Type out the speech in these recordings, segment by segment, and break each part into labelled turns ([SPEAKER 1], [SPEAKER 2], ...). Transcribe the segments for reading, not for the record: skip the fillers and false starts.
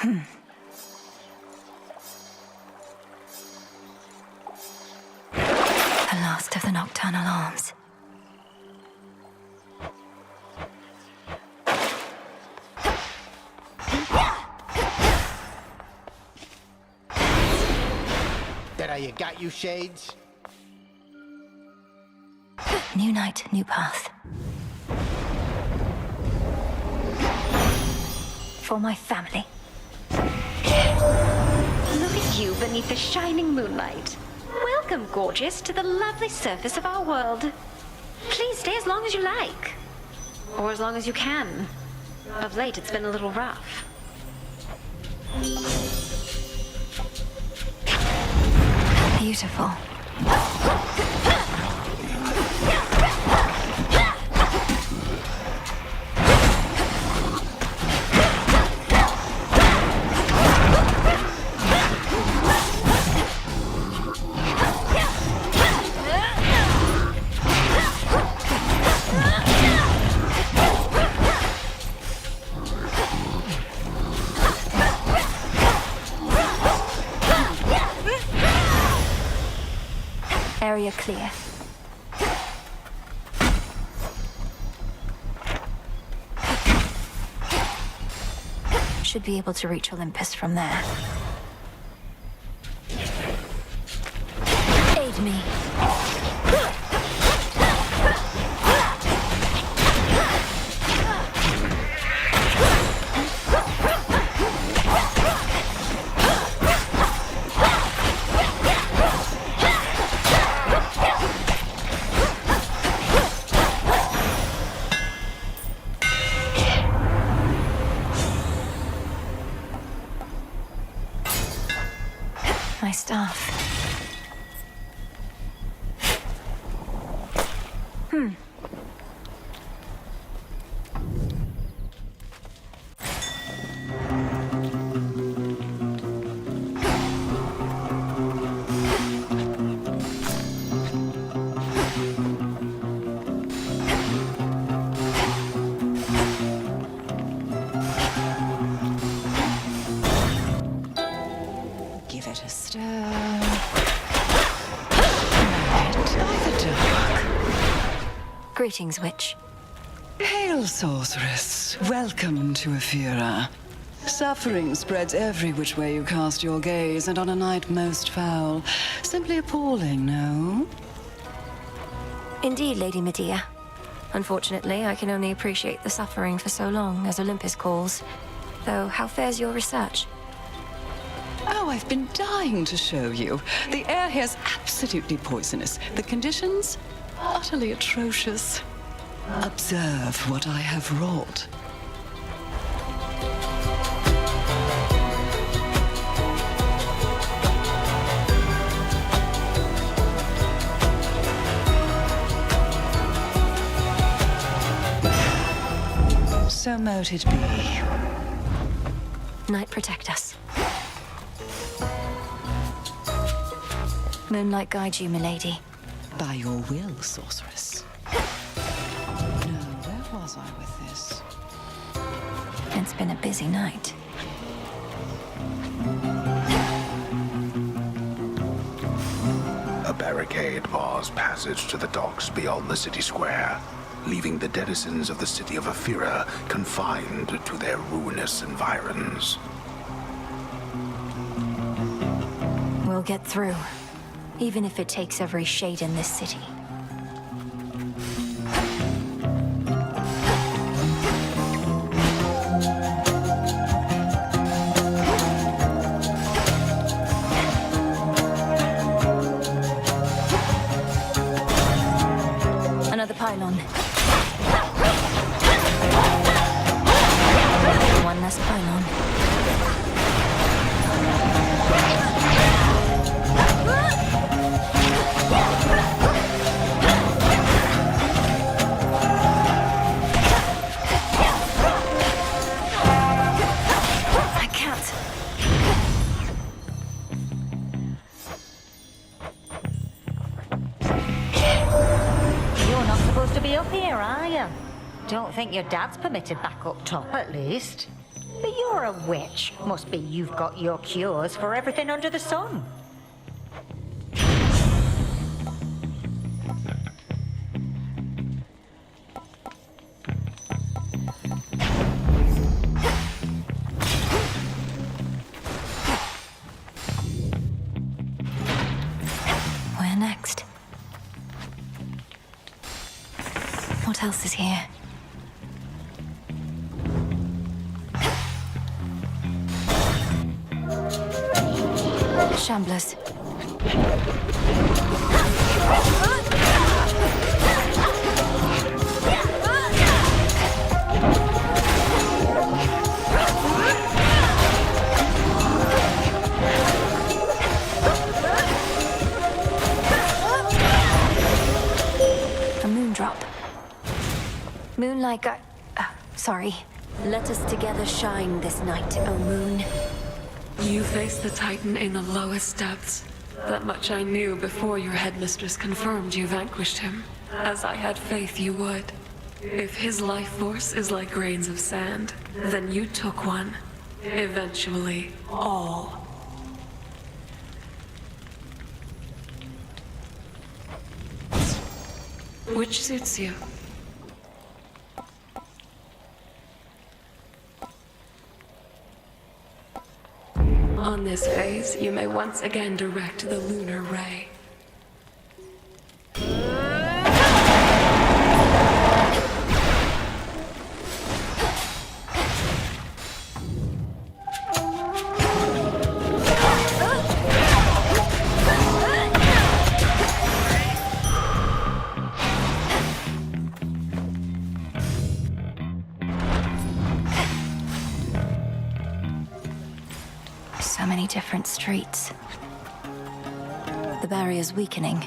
[SPEAKER 1] The last of the nocturnal arms.
[SPEAKER 2] That how you got, you shades?
[SPEAKER 1] New night, new path. For my family.
[SPEAKER 3] Look at you beneath the shining moonlight. Welcome, gorgeous, to the lovely surface of our world. Please stay as long as you like. Or as long as you can. Of late, it's been a little rough.
[SPEAKER 1] Beautiful. Area clear. Should be able to reach Olympus from there. Aid me. My staff.
[SPEAKER 4] Give it a stir. Right by the dark.
[SPEAKER 1] Greetings, witch.
[SPEAKER 4] Hail, sorceress. Welcome to Ephira. Suffering spreads every which way you cast your gaze, and on a night most foul. Simply appalling, no?
[SPEAKER 1] Indeed, Lady Medea. Unfortunately, I can only appreciate the suffering for so long as Olympus calls. Though, how fares your research?
[SPEAKER 4] Oh, I've been dying to show you. The air here's absolutely poisonous. The conditions? Utterly atrocious. Observe what I have wrought. So mote it be.
[SPEAKER 1] Night protect us. Moonlight guide you, milady.
[SPEAKER 4] By your will, sorceress. No, where was I with this?
[SPEAKER 1] It's been a busy night.
[SPEAKER 5] A barricade bars passage to the docks beyond the city square, leaving the denizens of the city of Ephira confined to their ruinous environs.
[SPEAKER 1] We'll get through, even if it takes every shade in this city. Another pylon. One less pylon. I can't.
[SPEAKER 6] You're not supposed to be up here, are you? Don't think your dad's permitted back up top, at least. But you're a witch. Must be you've got your cures for everything under the sun.
[SPEAKER 1] Where next? What else is here? Shamblers. A moondrop. Moonlight sorry. Let us together shine this night, O moon.
[SPEAKER 7] You faced the Titan in the lowest depths. That much I knew before your headmistress confirmed you vanquished him, as I had faith you would. If his life force is like grains of sand, then you took one. Eventually, all. Which suits you? On this phase, you may once again direct the lunar ray.
[SPEAKER 1] So many different streets. The barrier's weakening.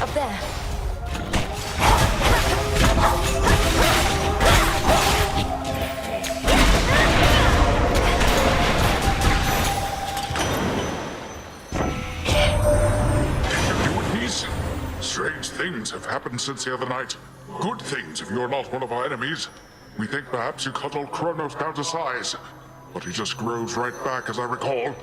[SPEAKER 1] Up there.
[SPEAKER 8] Strange things have happened since the other night. Good things if you're not one of our enemies. We think perhaps you cut old Kronos down to size, but he just grows right back, as I recall.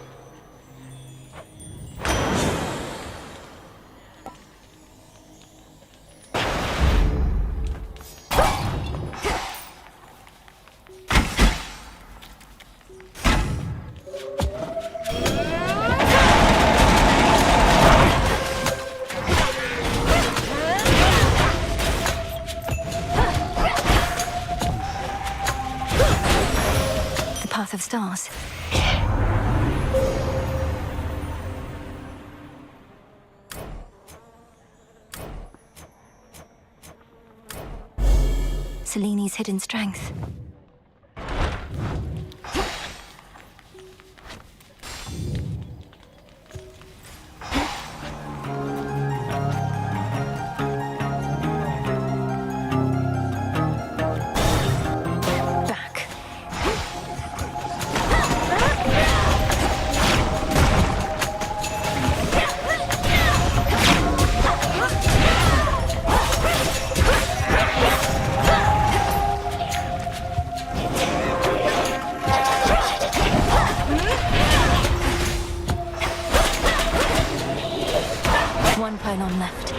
[SPEAKER 1] Path of stars. Seleni's hidden strength. One pylon left.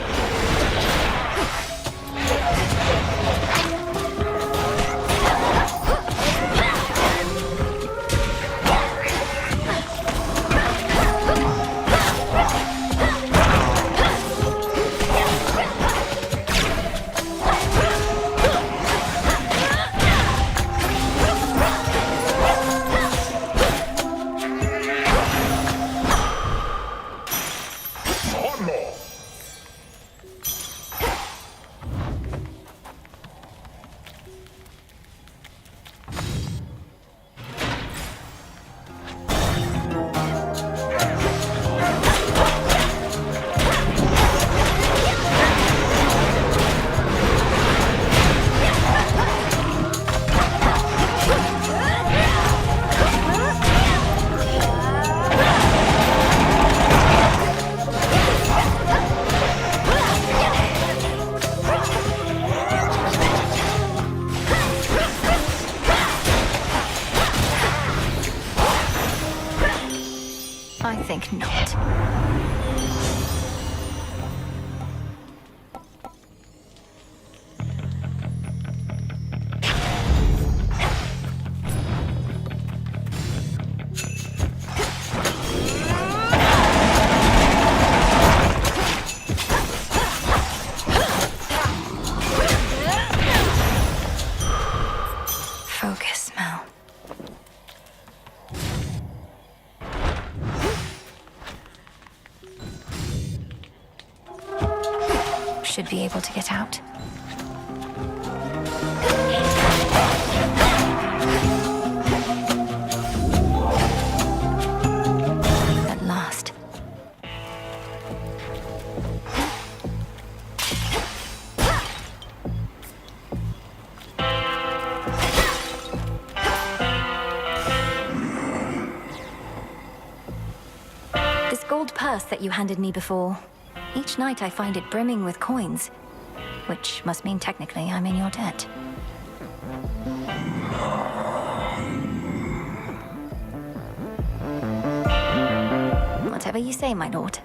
[SPEAKER 1] I think not. Focus, Mel. Should be able to get out. At last. This gold purse that you handed me before. Each night I find it brimming with coins, which must mean technically I'm in your debt. Whatever you say, my lord.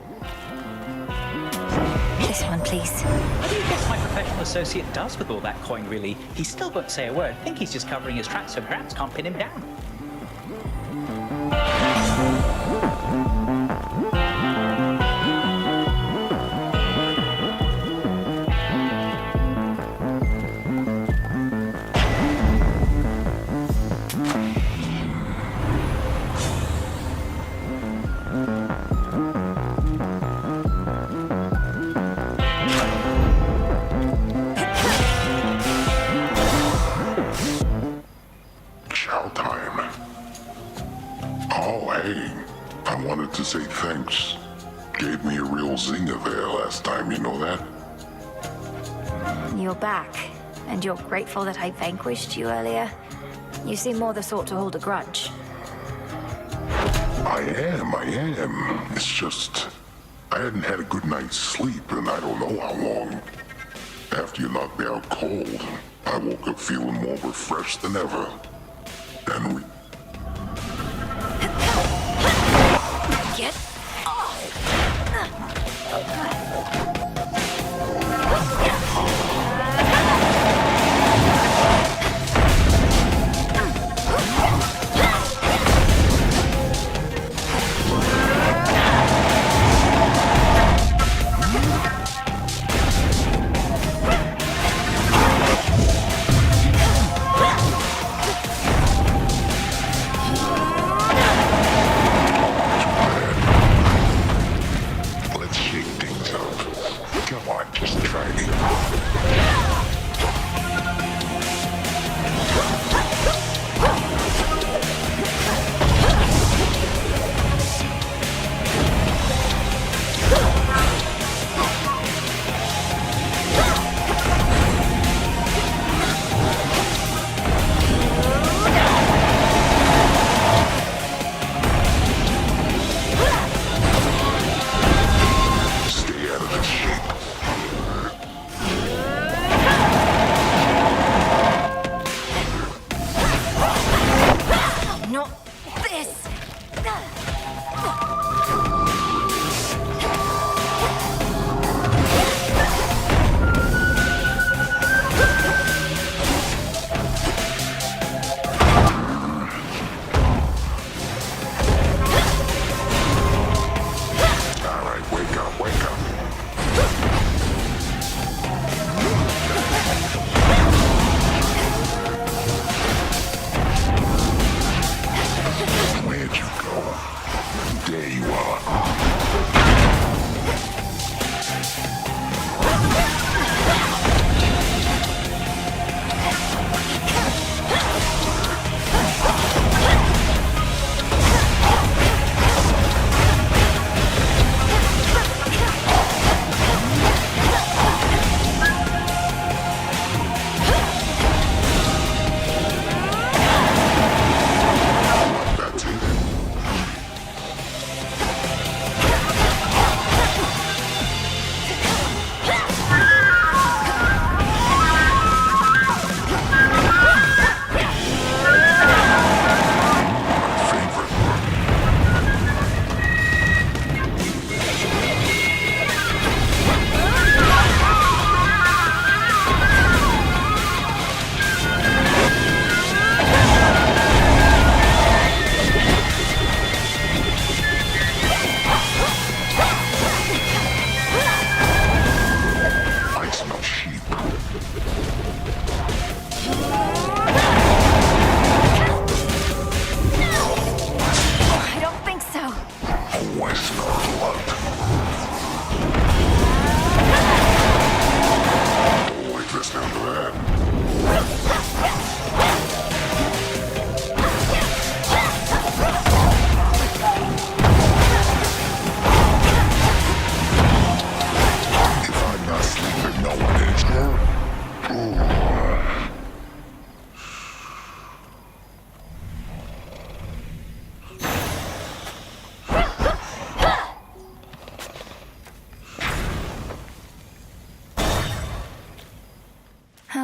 [SPEAKER 1] This one, please.
[SPEAKER 9] What do you guess my professional associate does with all that coin, really? He still won't say a word. I think he's just covering his tracks so Gramps can't pin him down.
[SPEAKER 8] To say thanks. Gave me a real zinger there last time, you know that?
[SPEAKER 1] You're back, and you're grateful that I vanquished you earlier? You seem more the sort to hold a grudge.
[SPEAKER 8] I am. It's just, I hadn't had a good night's sleep in I don't know how long. After you knocked me out cold, I woke up feeling more refreshed than ever. And
[SPEAKER 1] Get off!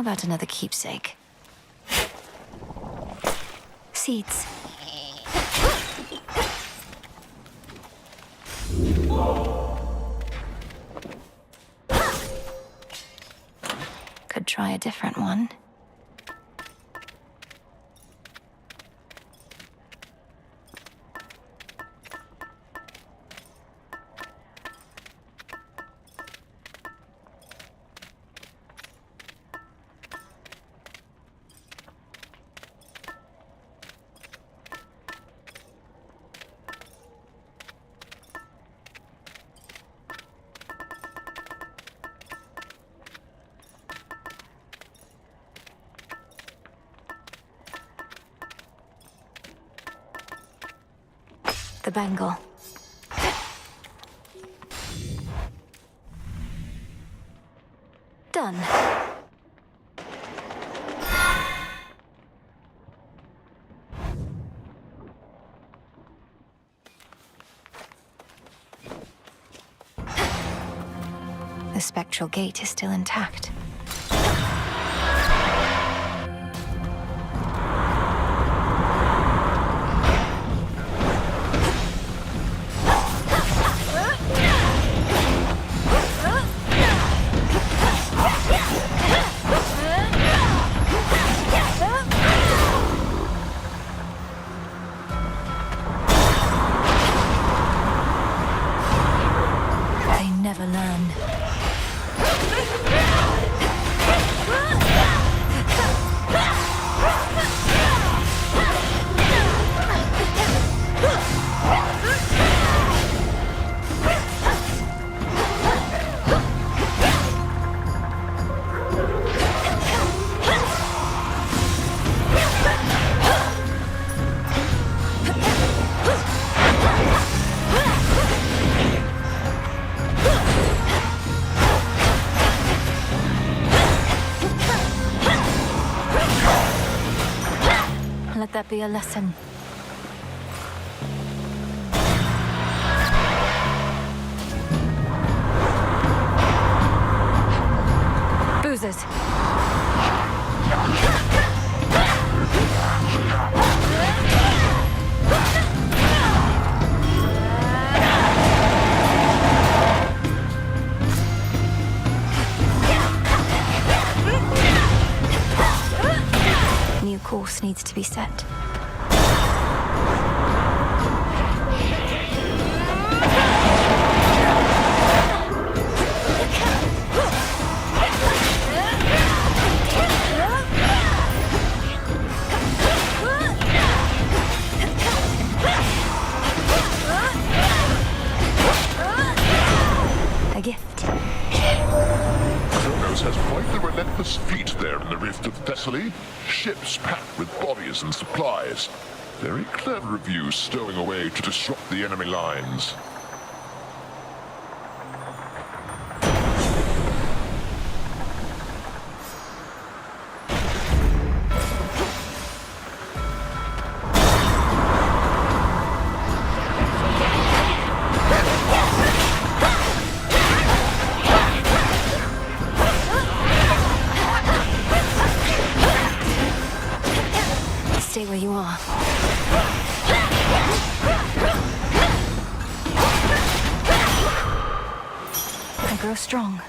[SPEAKER 1] about another keepsake? Seeds. Could try a different one. The bangle. Done. The spectral gate is still intact. Never learn. Let that be a lesson. Boozers. New course needs to be set. A gift.
[SPEAKER 8] Kronos has quite the relentless fleet there in the Rift of Thessaly. Ships packed with bodies and supplies. Very clever of you stowing away to disrupt the enemy lines.
[SPEAKER 1] Stay where you are. I grow strong.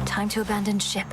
[SPEAKER 1] Time to abandon ship.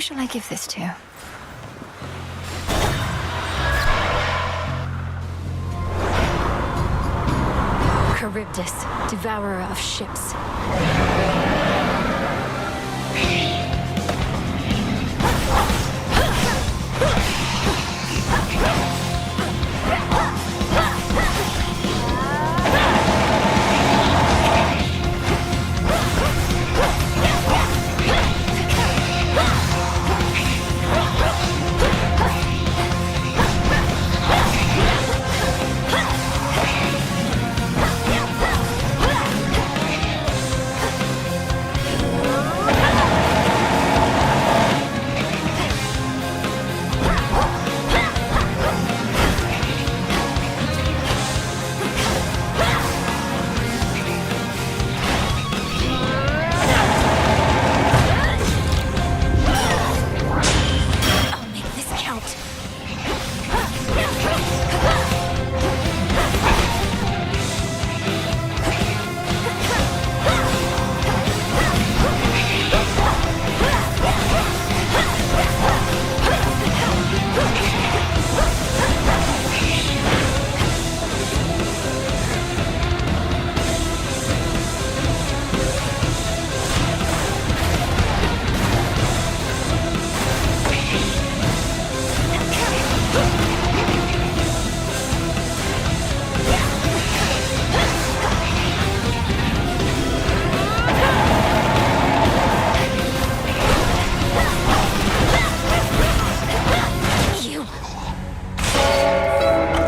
[SPEAKER 1] shall I give this to? Charybdis, devourer of ships.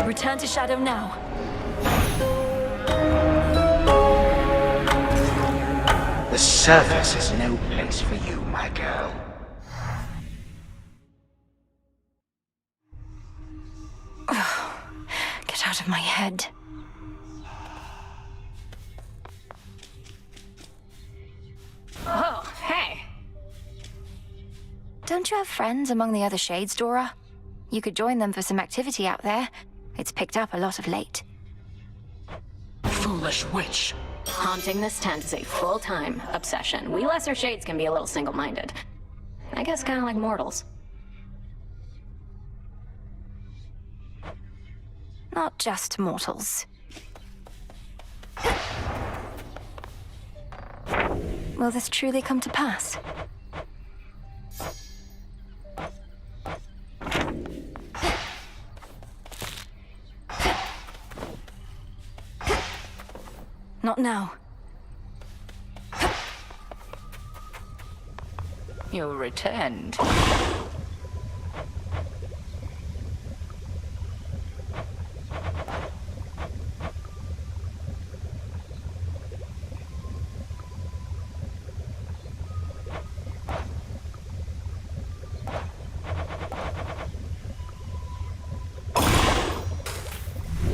[SPEAKER 1] Return to Shadow now.
[SPEAKER 2] The surface is no place for you, my girl.
[SPEAKER 1] Get out of my head.
[SPEAKER 3] Oh, hey.
[SPEAKER 1] Don't you have friends among the other shades, Dora? You could join them for some activity out there. It's picked up a lot of late.
[SPEAKER 10] Foolish witch. Haunting this tent is a full-time obsession. We lesser shades can be a little single-minded. I guess kind of like mortals.
[SPEAKER 1] Not just mortals. Will this truly come to pass? Not now.
[SPEAKER 10] You returned.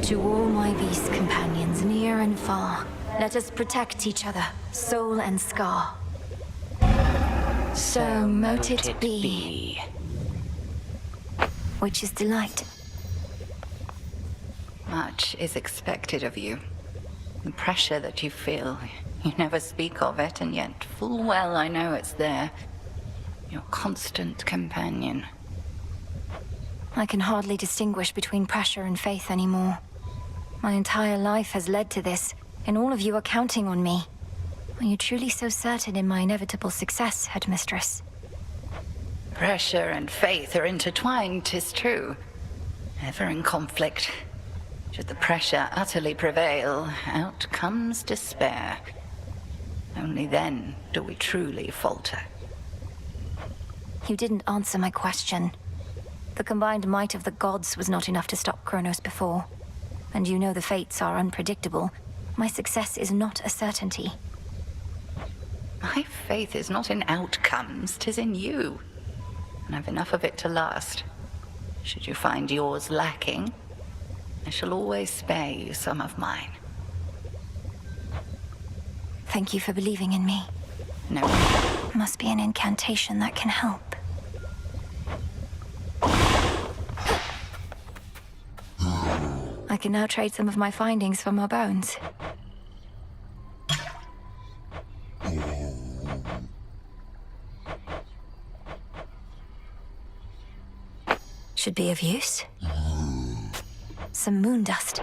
[SPEAKER 1] To all my beast companions, near and far, let us protect each other, soul and scar. So mote it be. Which is delight.
[SPEAKER 11] Much is expected of you. The pressure that you feel, you never speak of it, and yet full well I know it's there. Your constant companion.
[SPEAKER 1] I can hardly distinguish between pressure and faith anymore. My entire life has led to this, and all of you are counting on me. Are you truly so certain in my inevitable success, Headmistress?
[SPEAKER 11] Pressure and faith are intertwined, 'tis true. Ever in conflict. Should the pressure utterly prevail, out comes despair. Only then do we truly falter.
[SPEAKER 1] You didn't answer my question. The combined might of the gods was not enough to stop Kronos before. And you know the fates are unpredictable. My success is not a certainty.
[SPEAKER 11] My faith is not in outcomes, 'tis in you. And I've enough of it to last. Should you find yours lacking, I shall always spare you some of mine.
[SPEAKER 1] Thank you for believing in me.
[SPEAKER 11] No.
[SPEAKER 1] Must be an incantation that can help. I can now trade some of my findings for more bones. should be of use. Some moon dust.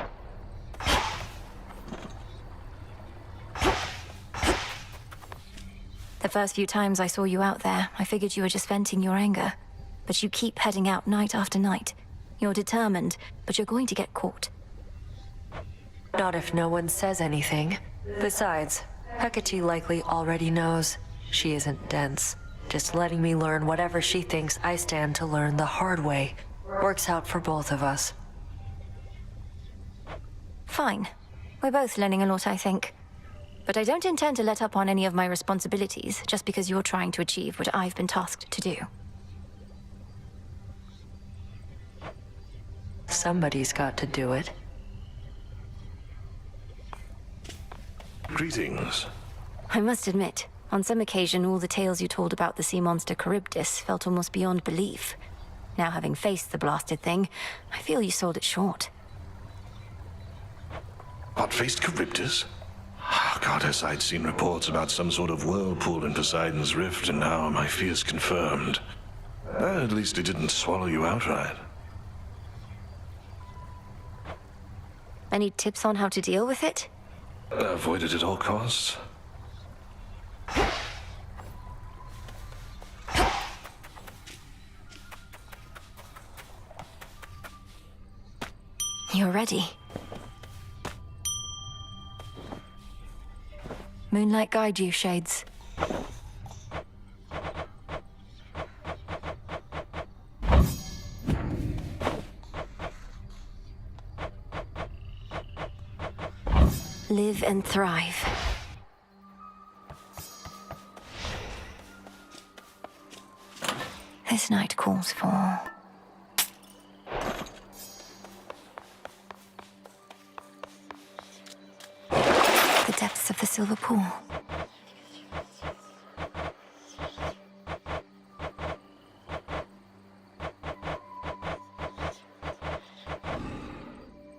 [SPEAKER 1] The first few times I saw you out there, I figured you were just venting your anger. But you keep heading out night after night. You're determined, but you're going to get caught.
[SPEAKER 12] Not if no one says anything. Besides, Hecate likely already knows. She isn't dense. Just letting me learn whatever she thinks I stand to learn the hard way. Works out for both of us.
[SPEAKER 1] Fine. We're both learning a lot, I think. But I don't intend to let up on any of my responsibilities just because you're trying to achieve what I've been tasked to do.
[SPEAKER 12] Somebody's got to do it.
[SPEAKER 13] Greetings.
[SPEAKER 1] I must admit, on some occasion all the tales you told about the sea monster Charybdis felt almost beyond belief. Now having faced the blasted thing, I feel you sold it short.
[SPEAKER 13] What faced Charybdis? Oh, Goddess, I'd seen reports about some sort of whirlpool in Poseidon's Rift, and now my fears confirmed. At least it didn't swallow you outright.
[SPEAKER 1] Any tips on how to deal with it?
[SPEAKER 13] Avoid it at all costs.
[SPEAKER 1] You're ready. Moonlight guide you, Shades. Live and thrive. This night calls for... the depths of the silver pool.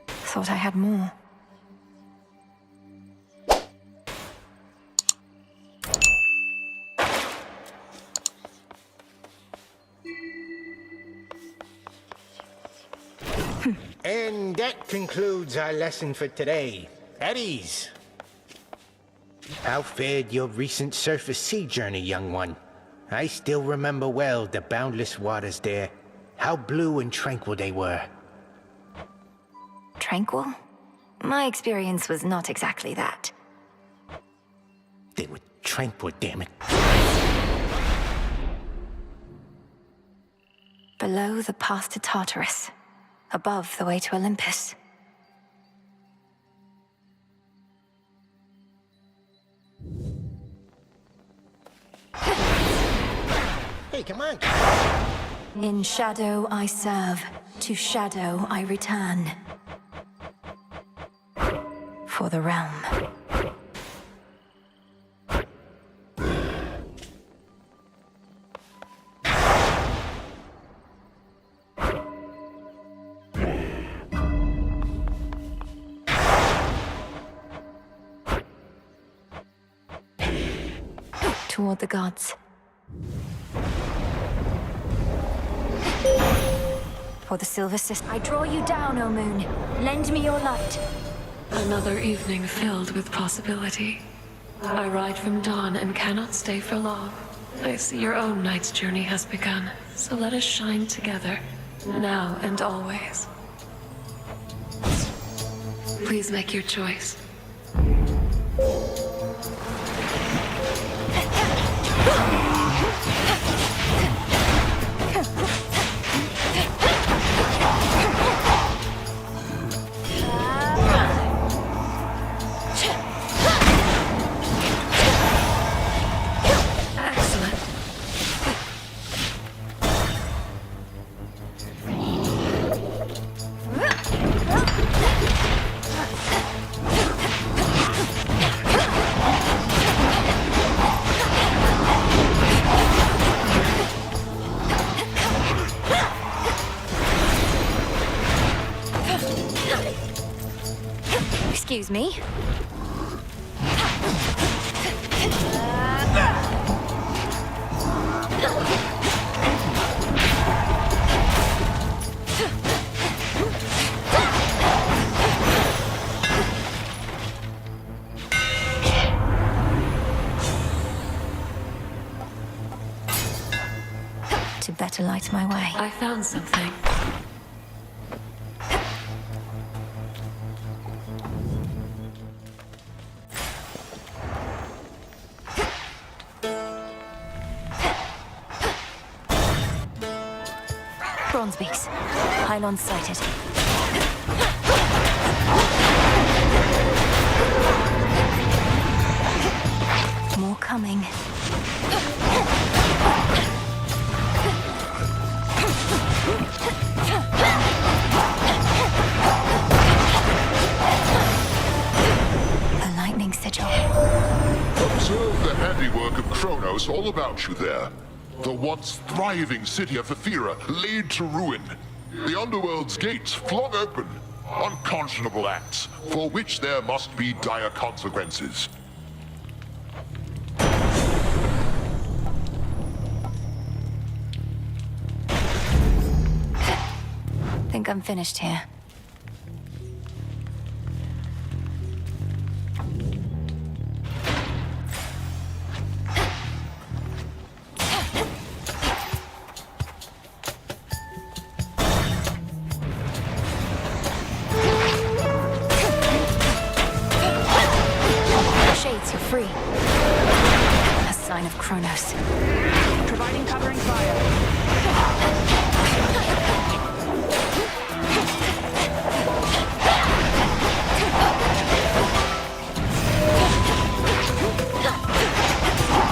[SPEAKER 1] Thought I had more.
[SPEAKER 2] And that concludes our lesson for today. At ease. How fared your recent surface sea journey, young one? I still remember well the boundless waters there. How blue and tranquil they were.
[SPEAKER 1] Tranquil? My experience was not exactly that.
[SPEAKER 2] They were tranquil, damn it.
[SPEAKER 1] Below the path to Tartarus. Above the way to Olympus.
[SPEAKER 2] Hey, come on.
[SPEAKER 1] In shadow I serve, to shadow I return. For the realm. Toward the gods. For the silver system. I draw you down, O moon. Lend me your light.
[SPEAKER 7] Another evening filled with possibility. I ride from dawn and cannot stay for long. I see your own night's journey has begun, so let us shine together, now and always. Please make your choice.
[SPEAKER 1] Excuse me. there to light my way.
[SPEAKER 7] I found something.
[SPEAKER 1] Bronzebeaks. Pylon sighted. More coming. A lightning sigil.
[SPEAKER 8] Observe the handiwork of Kronos all about you there. The once thriving city of Ephyra laid to ruin. The underworld's gates flung open. Unconscionable acts, for which there must be dire consequences.
[SPEAKER 1] Think I'm finished here. Shades, you're free. A sign of Kronos.
[SPEAKER 14] Providing covering fire.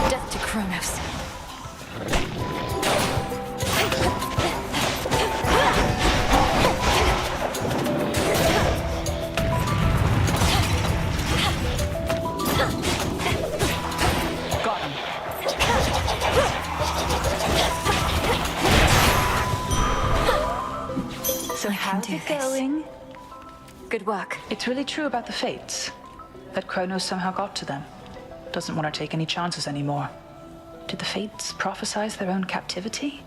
[SPEAKER 1] Death to Kronos.
[SPEAKER 14] Got him. So how's it going?
[SPEAKER 1] Good work.
[SPEAKER 14] It's really true about the fates. That Kronos somehow got to them. Doesn't want to take any chances anymore. Did the fates prophesize their own captivity?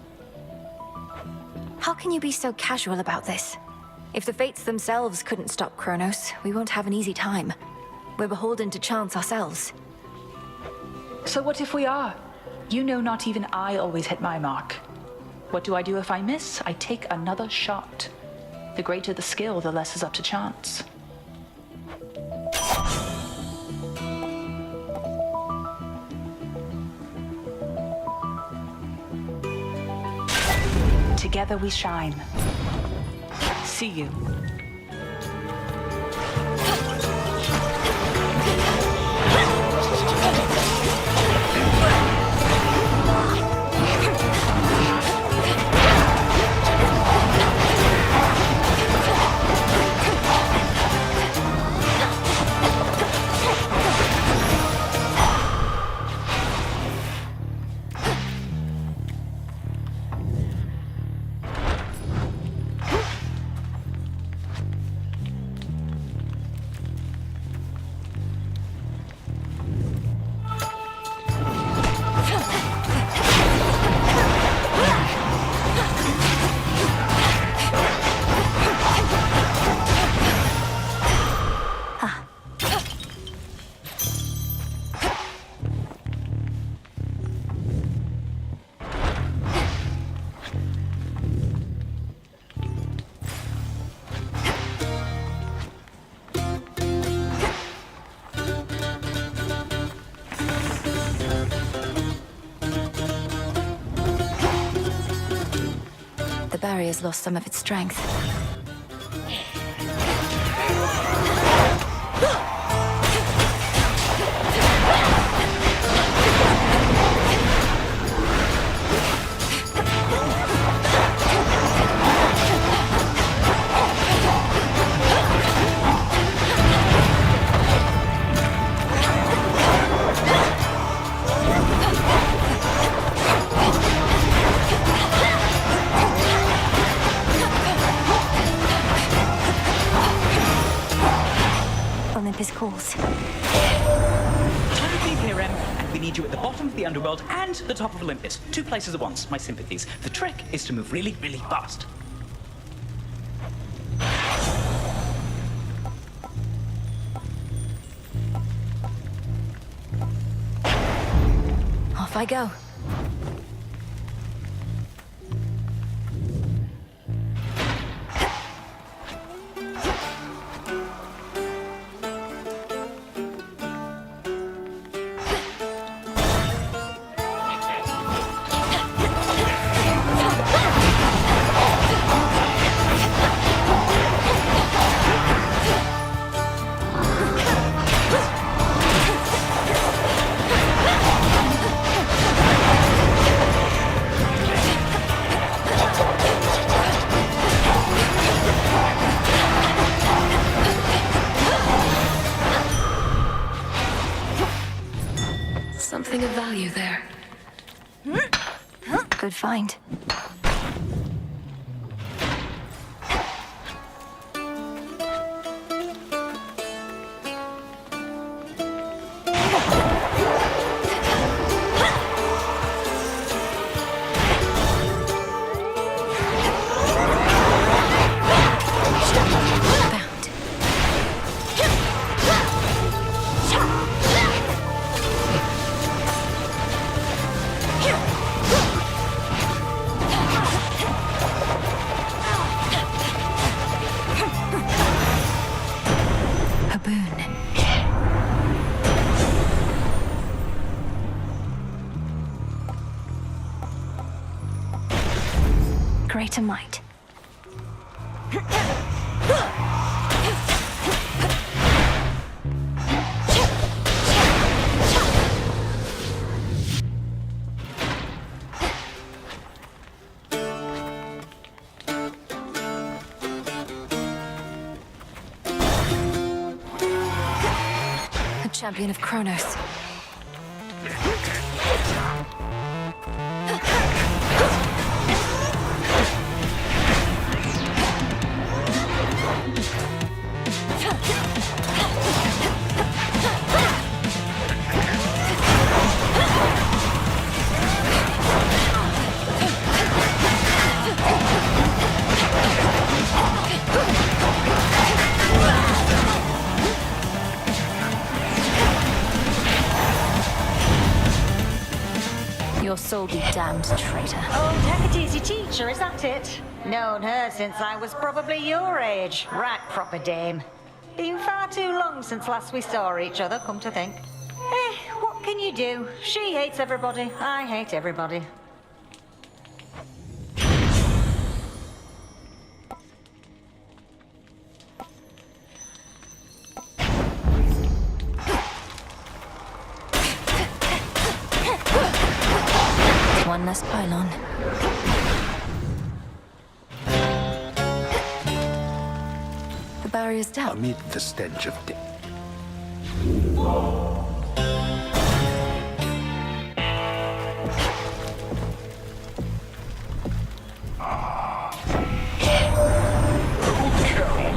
[SPEAKER 1] How can you be so casual about this? If the fates themselves couldn't stop Kronos, we won't have an easy time. We're beholden to chance ourselves.
[SPEAKER 14] So what if we are? You know not even I always hit my mark. What do I do if I miss? I take another shot. The greater the skill, the less is up to chance. Together we shine. See you.
[SPEAKER 1] The barrier's lost some of its strength. Olympus calls.
[SPEAKER 9] Time to here, Em, and we need you at the bottom of the underworld and the top of Olympus. 2 places at once. My sympathies. The trick is to move really, really fast.
[SPEAKER 1] Off I go.
[SPEAKER 7] something of value there.
[SPEAKER 1] Good find. Greater might. A champion of Kronos. Your soul be damned, traitor.
[SPEAKER 6] Old Hecate's your teacher, is that it? Known her since I was probably your age. Right proper dame. Been far too long since last we saw each other, come to think. What can you do? She hates everybody, I hate everybody.
[SPEAKER 1] One less pylon. The barrier's down.
[SPEAKER 5] Amid the stench of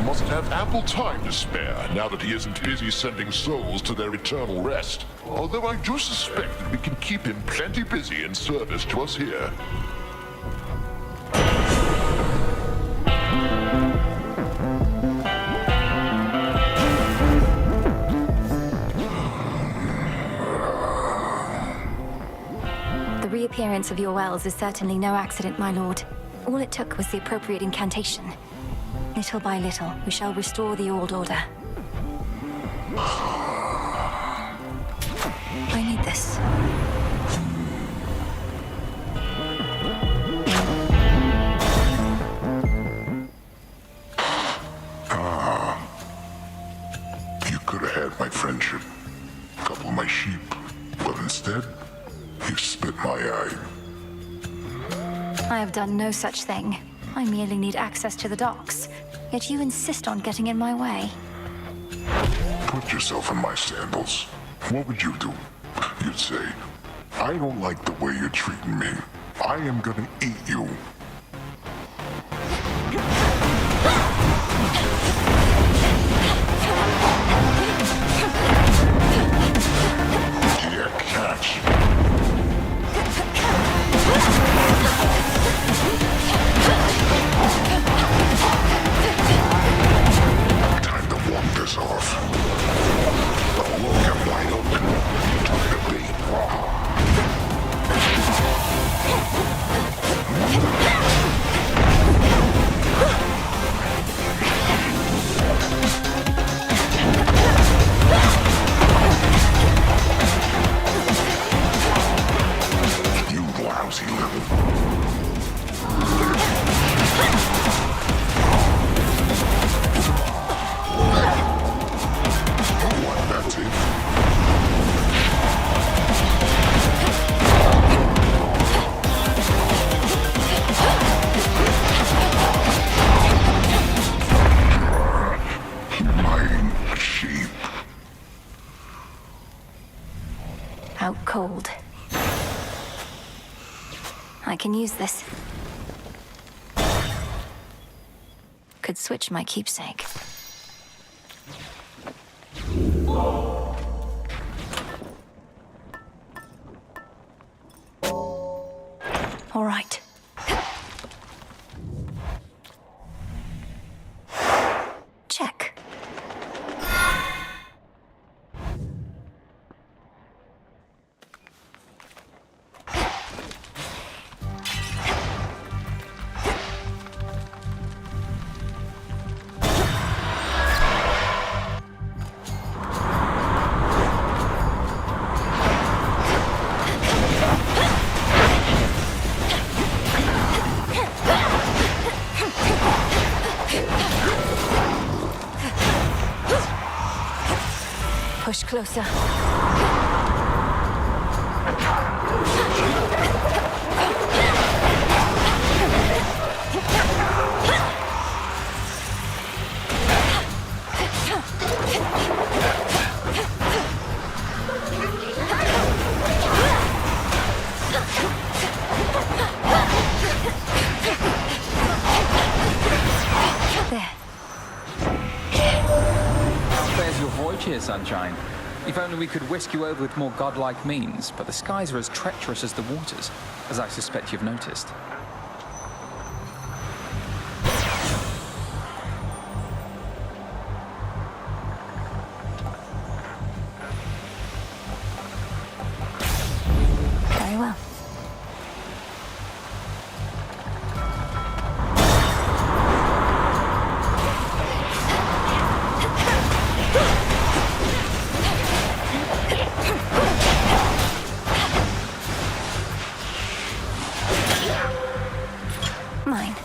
[SPEAKER 8] must have ample time to spare now that he isn't busy sending souls to their eternal rest. Although I do suspect that we can keep him plenty busy in service to us here.
[SPEAKER 1] The reappearance of your wells is certainly no accident, my lord. All it took was the appropriate incantation. Little by little, we shall restore the old order. I need this.
[SPEAKER 8] You could have had my friendship, couple of my sheep, but instead, you spit my eye.
[SPEAKER 1] I have done no such thing. I merely need access to the docks. Yet you insist on getting in my way.
[SPEAKER 8] Put yourself in my sandals. What would you do? You'd say, I don't like the way you're treating me. I am gonna eat you. Here, catch. Time to walk this off. The look am wide open. Time to be. You lousy little. That's it.
[SPEAKER 1] Out cold. I can use this. Could switch my keepsake. All right. Check. Push closer.
[SPEAKER 15] There's your voyage here, Sunshine. If only we could whisk you over with more godlike means, but the skies are as treacherous as the waters, as I suspect you've noticed.
[SPEAKER 1] Very well. Mine.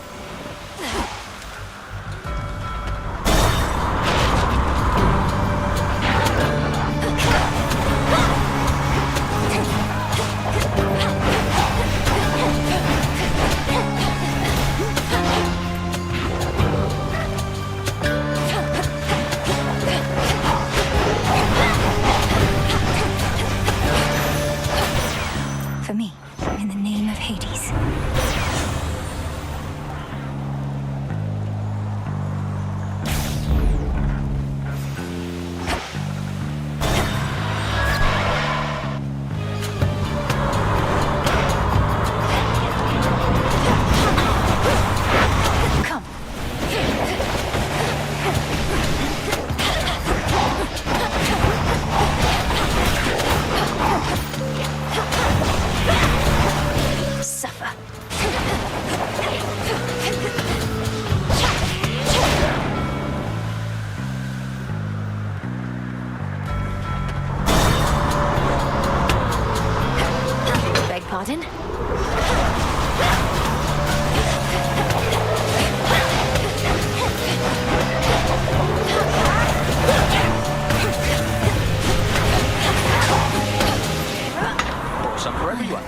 [SPEAKER 1] For me, in the name of Hades. Come. Suffer. Beg pardon?
[SPEAKER 15] Brought some for everyone.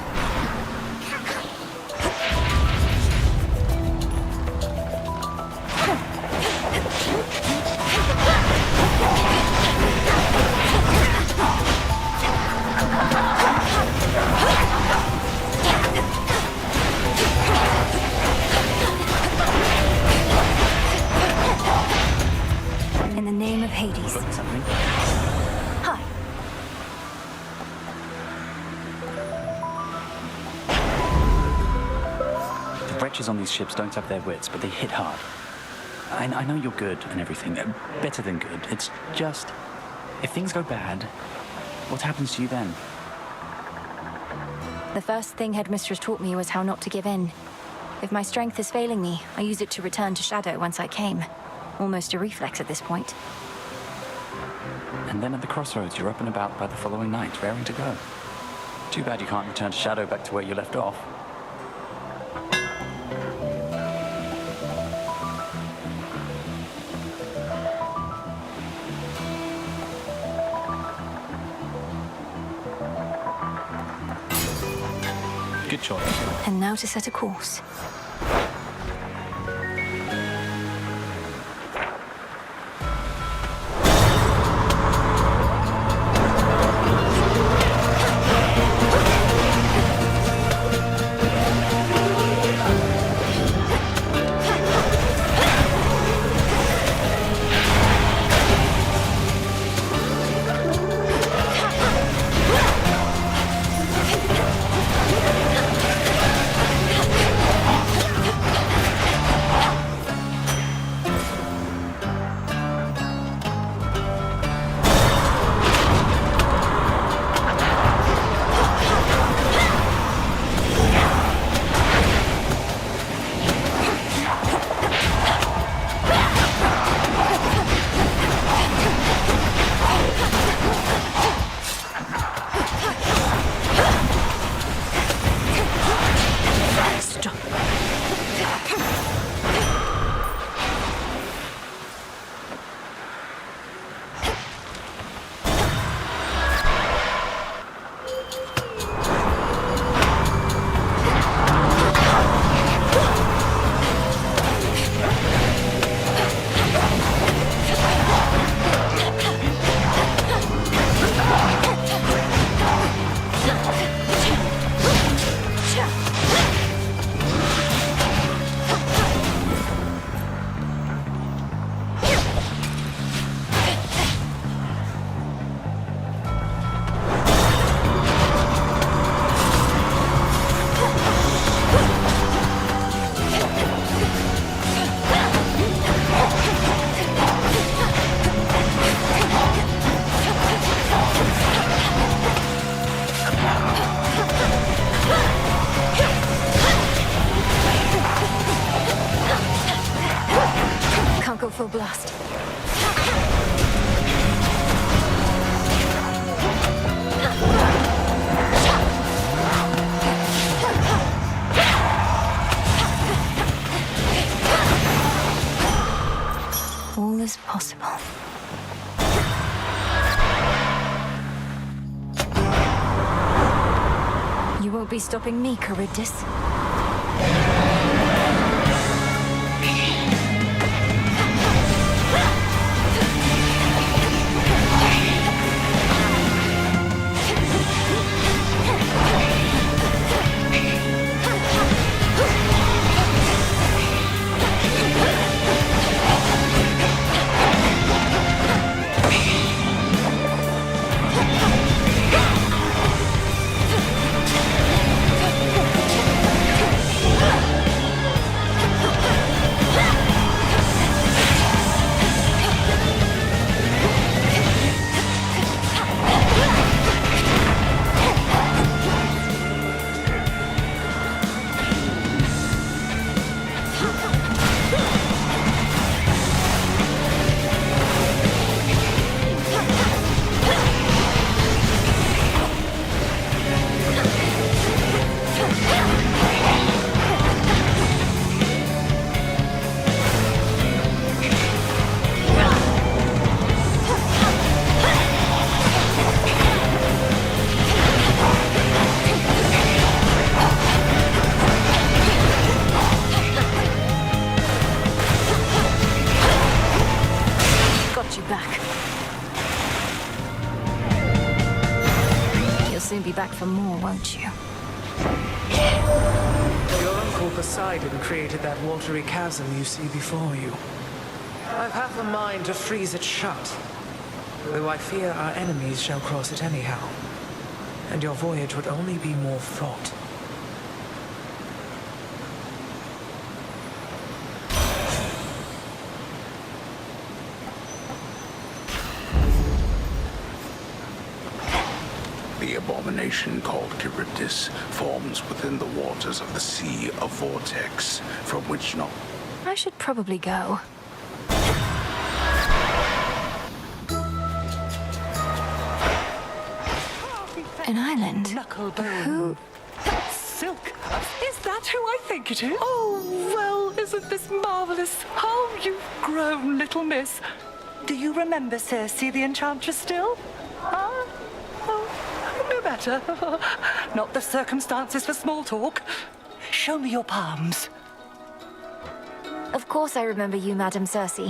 [SPEAKER 1] In the name of Hades.
[SPEAKER 15] Something.
[SPEAKER 1] Hi.
[SPEAKER 16] The wretches on these ships don't have their wits, but they hit hard. I know you're good and everything, better than good. It's just, if things go bad, what happens to you then?
[SPEAKER 1] The first thing Headmistress taught me was how not to give in. If my strength is failing me, I use it to return to Shadow whence I came. Almost a reflex at this point.
[SPEAKER 16] And then at the crossroads, you're up and about by the following night, raring to go. Too bad you can't return to Shadow back to where you left off. Good choice.
[SPEAKER 1] And now to set a course. You won't be stopping me, Charybdis. Soon be back for more, won't you?
[SPEAKER 17] Your uncle Poseidon created that watery chasm you see before you. I've half a mind to freeze it shut, though I fear our enemies shall cross it anyhow, and your voyage would only be more fraught.
[SPEAKER 5] The abomination called Charybdis forms within the waters of the sea a vortex from which not...
[SPEAKER 1] I should probably go. An island?
[SPEAKER 4] Knucklebone.
[SPEAKER 1] Who?
[SPEAKER 4] Silk. Is that who I think it is? Oh, well, isn't this marvelous? How you've grown, little miss. Do you remember Circe the Enchantress still? Huh? Oh, no matter. Not the circumstances for small talk. Show me your palms.
[SPEAKER 1] Of course I remember you, Madam Circe.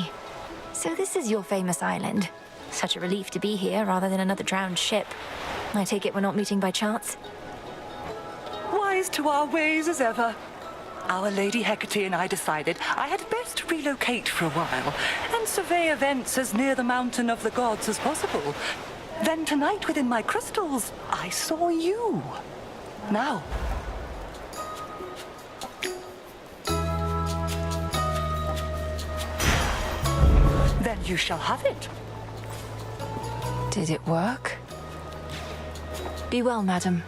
[SPEAKER 1] So this is your famous island. Such a relief to be here rather than another drowned ship. I take it we're not meeting by chance?
[SPEAKER 4] Wise to our ways as ever. Our Lady Hecate and I decided I had best relocate for a while and survey events as near the mountain of the gods as possible. Then tonight within my crystals, I saw you. Now. Then you shall have it.
[SPEAKER 1] Did it work? Be well, madam.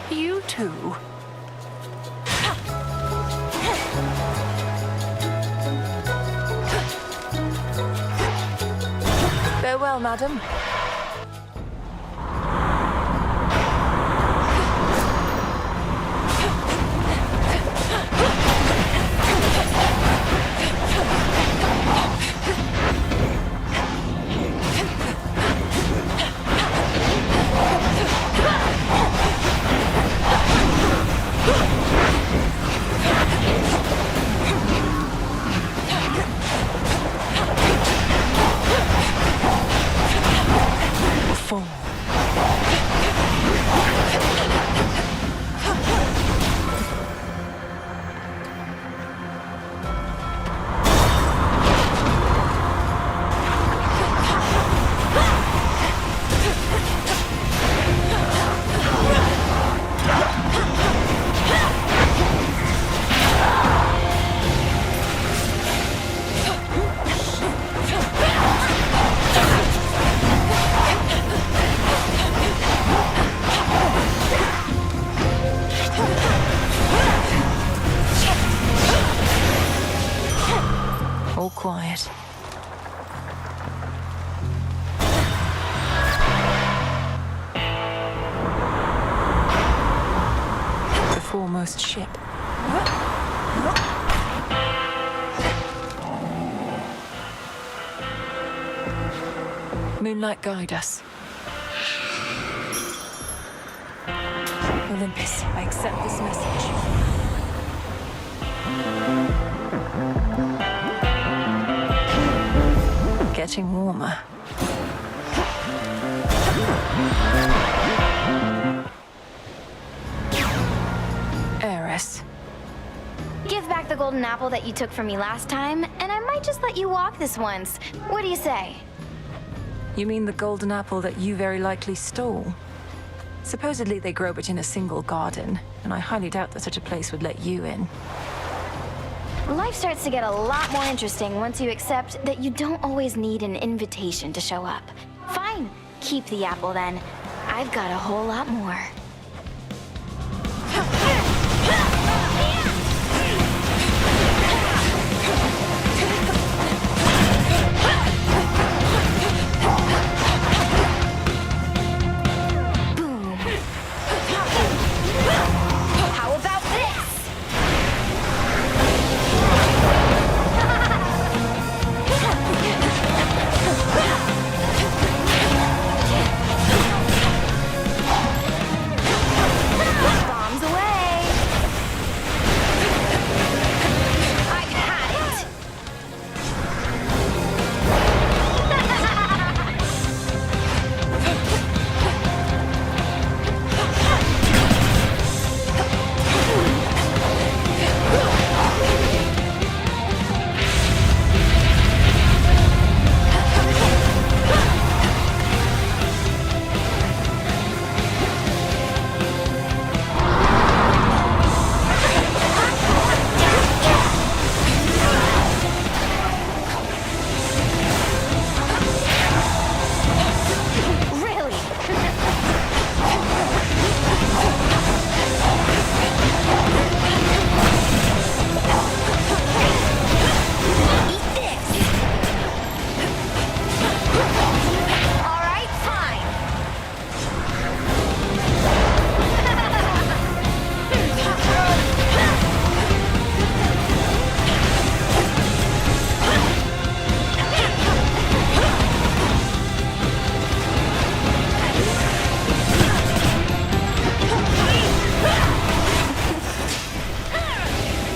[SPEAKER 4] You too.
[SPEAKER 1] Farewell, madam. All quiet. The foremost ship. Moonlight, guide us. The Olympus, I accept this message. Getting warmer. Heiress.
[SPEAKER 18] Give back the golden apple that you took from me last time, and I might just let you walk this once. What do you say?
[SPEAKER 1] You mean the golden apple that you very likely stole? Supposedly they grow but in a single garden, and I highly doubt that such a place would let you in.
[SPEAKER 18] Life starts to get a lot more interesting once you accept that you don't always need an invitation to show up. Fine, keep the apple then. I've got a whole lot more. How about this? Bombs away. I've had it. Really? Eat this. All right, fine.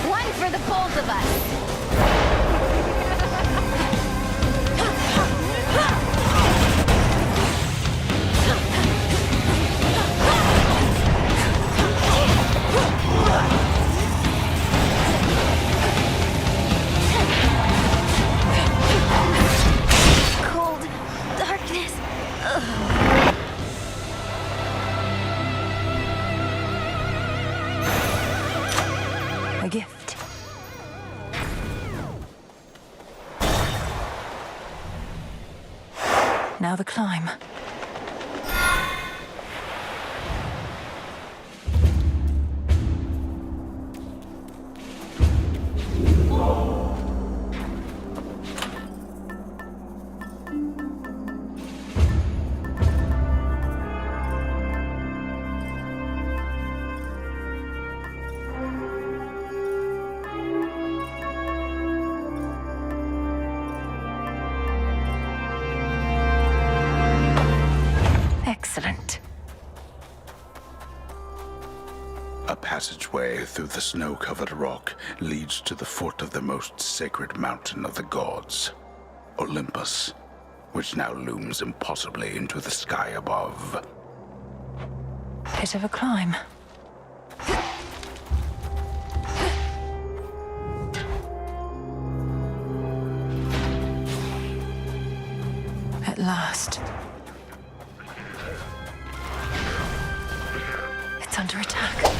[SPEAKER 18] One for the both of us. Cold darkness. Ugh.
[SPEAKER 1] A gift. Now the climb. Excellent.
[SPEAKER 5] A passageway through the snow-covered rock leads to the foot of the most sacred mountain of the gods, Olympus, which now looms impossibly into the sky above.
[SPEAKER 1] Bit of a climb. At last. It's under attack.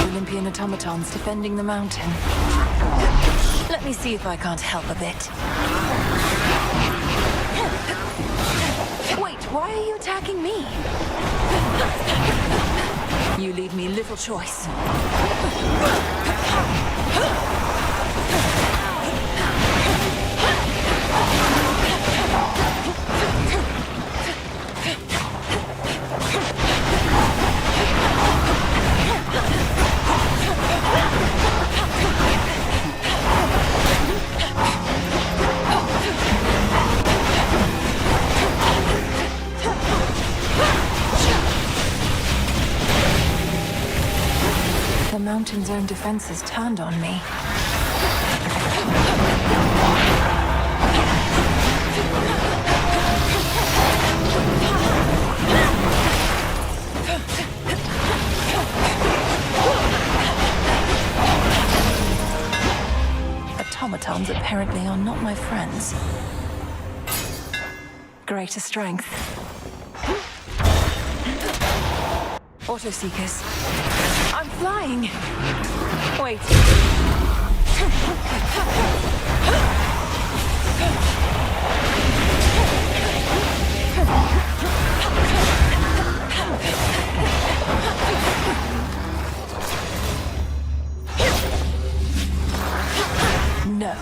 [SPEAKER 1] Olympian automatons defending the mountain. Let me see if I can't help a bit. Wait, why are you attacking me? You leave me little choice. The mountain's own defenses turned on me. Automatons apparently are not my friends. Greater strength. Auto-seekers. I'm flying! Wait. No.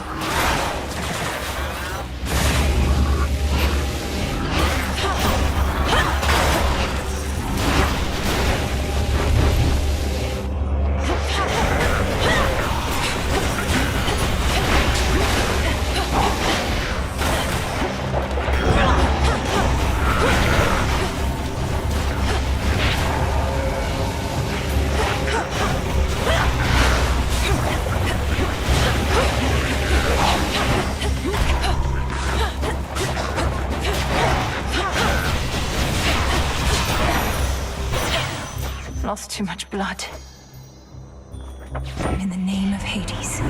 [SPEAKER 1] Lost too much blood. In the name of Hades.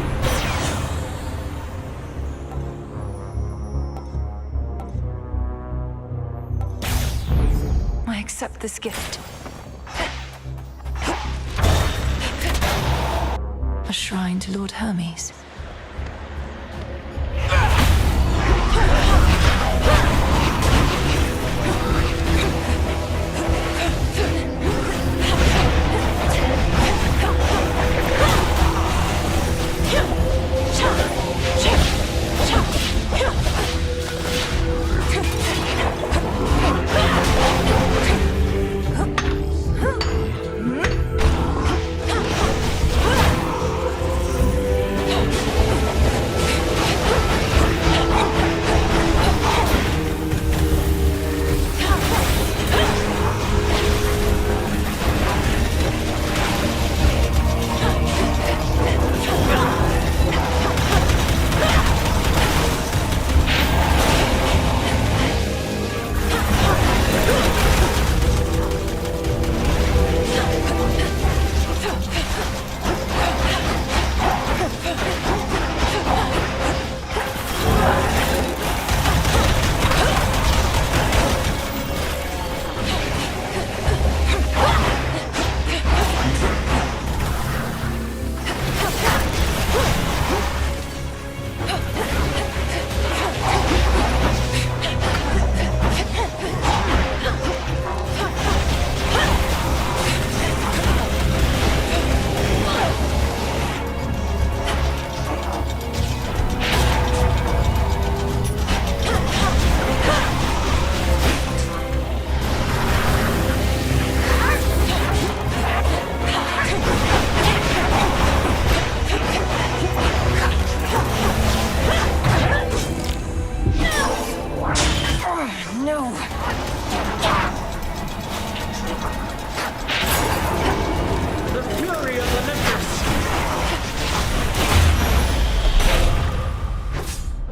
[SPEAKER 1] I accept this gift. A shrine to Lord Hermes.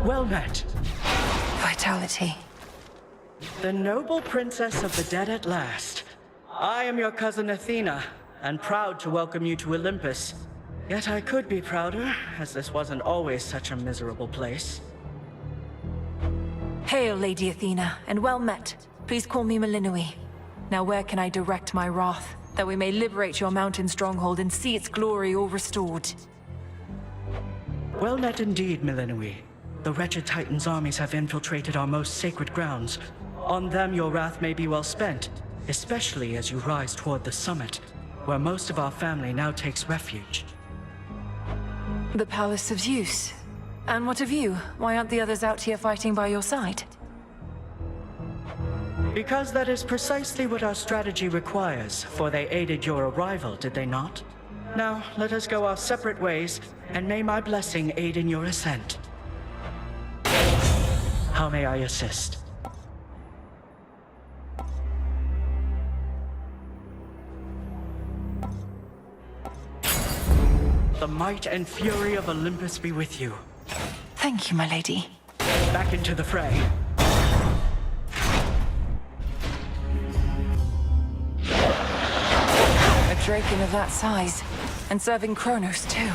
[SPEAKER 19] Well met.
[SPEAKER 1] Vitality.
[SPEAKER 19] The noble princess of the dead at last. I am your cousin Athena, and proud to welcome you to Olympus. Yet I could be prouder, as this wasn't always such a miserable place.
[SPEAKER 1] Hail, Lady Athena, and well met. Please call me Melinoi. Now where can I direct my wrath, that we may liberate your mountain stronghold and see its glory all restored?
[SPEAKER 19] Well met indeed, Milinui. The wretched Titan's armies have infiltrated our most sacred grounds. On them your wrath may be well spent, especially as you rise toward the summit, where most of our family now takes refuge.
[SPEAKER 14] The Palace of Zeus. And what of you? Why aren't the others out here fighting by your side?
[SPEAKER 19] Because that is precisely what our strategy requires, for they aided your arrival, did they not? Now, let us go our separate ways, and may my blessing aid in your ascent. How may I assist? The might and fury of Olympus be with you.
[SPEAKER 14] Thank you, my lady.
[SPEAKER 19] Back into the fray.
[SPEAKER 14] A Draken of that size, and serving Kronos too.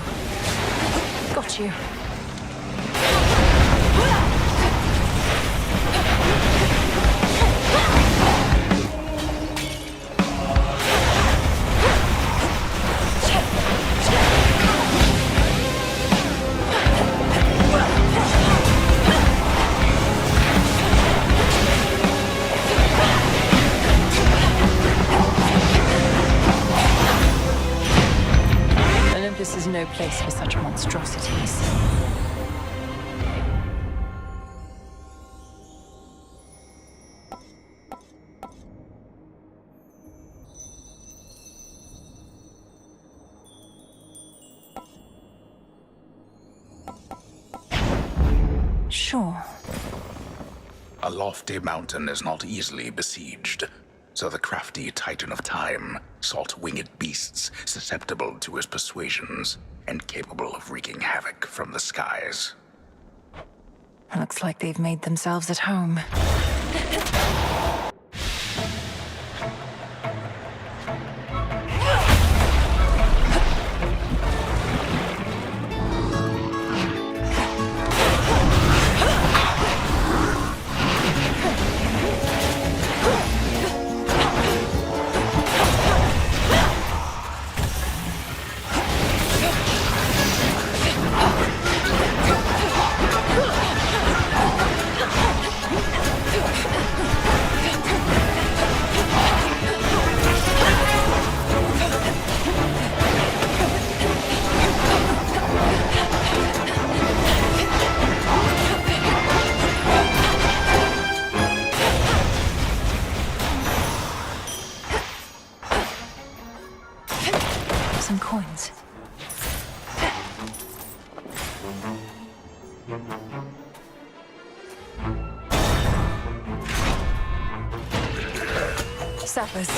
[SPEAKER 14] Got you. Olympus is no place for such monstrosities. Sure.
[SPEAKER 5] A lofty mountain is not easily besieged, so the crafty Titan of Time sought winged beasts susceptible to his persuasions and capable of wreaking havoc from the skies.
[SPEAKER 14] Looks like they've made themselves at home. Some coins. Sappers.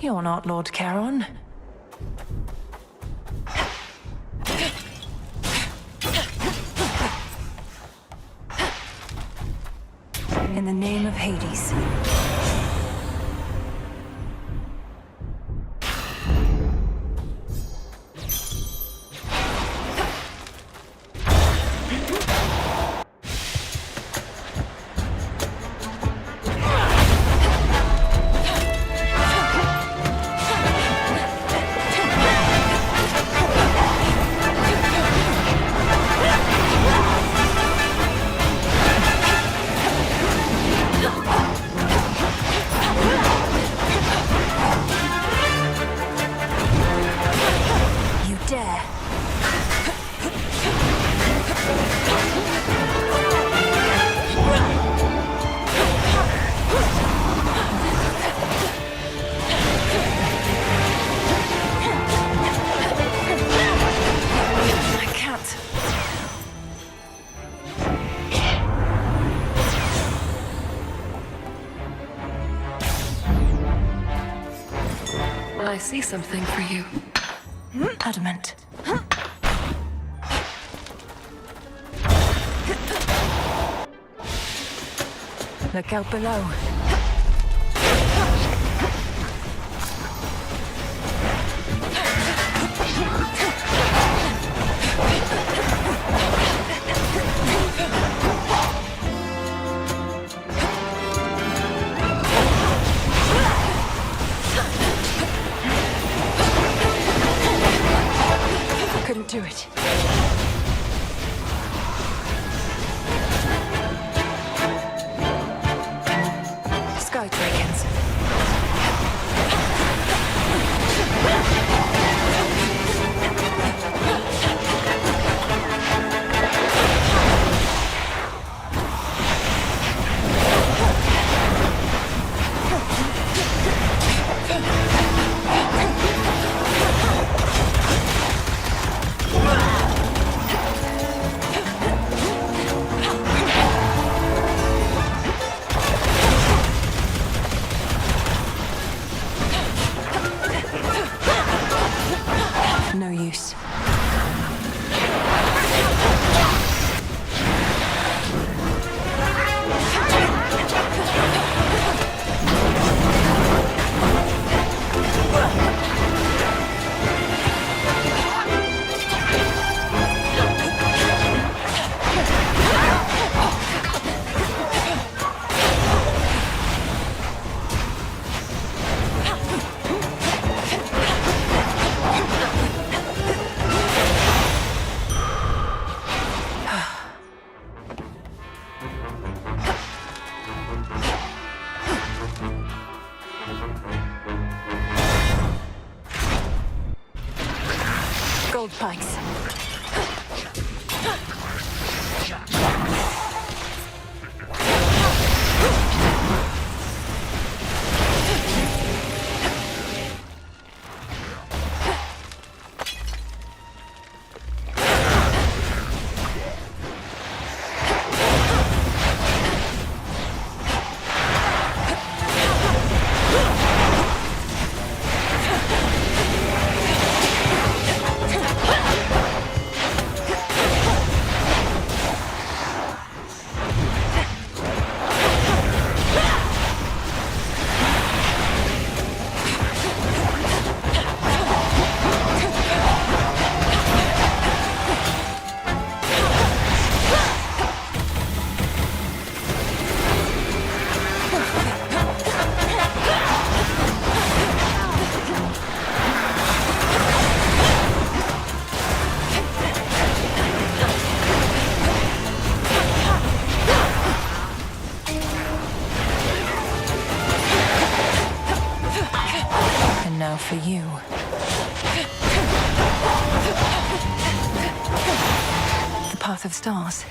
[SPEAKER 14] You're not Lord Charon. In the name of Hades.
[SPEAKER 7] I see something for you.
[SPEAKER 1] Adamant. Look out below. Couldn't do it. Sky dragons. No use. Gold pikes. Now for you. The path of stars.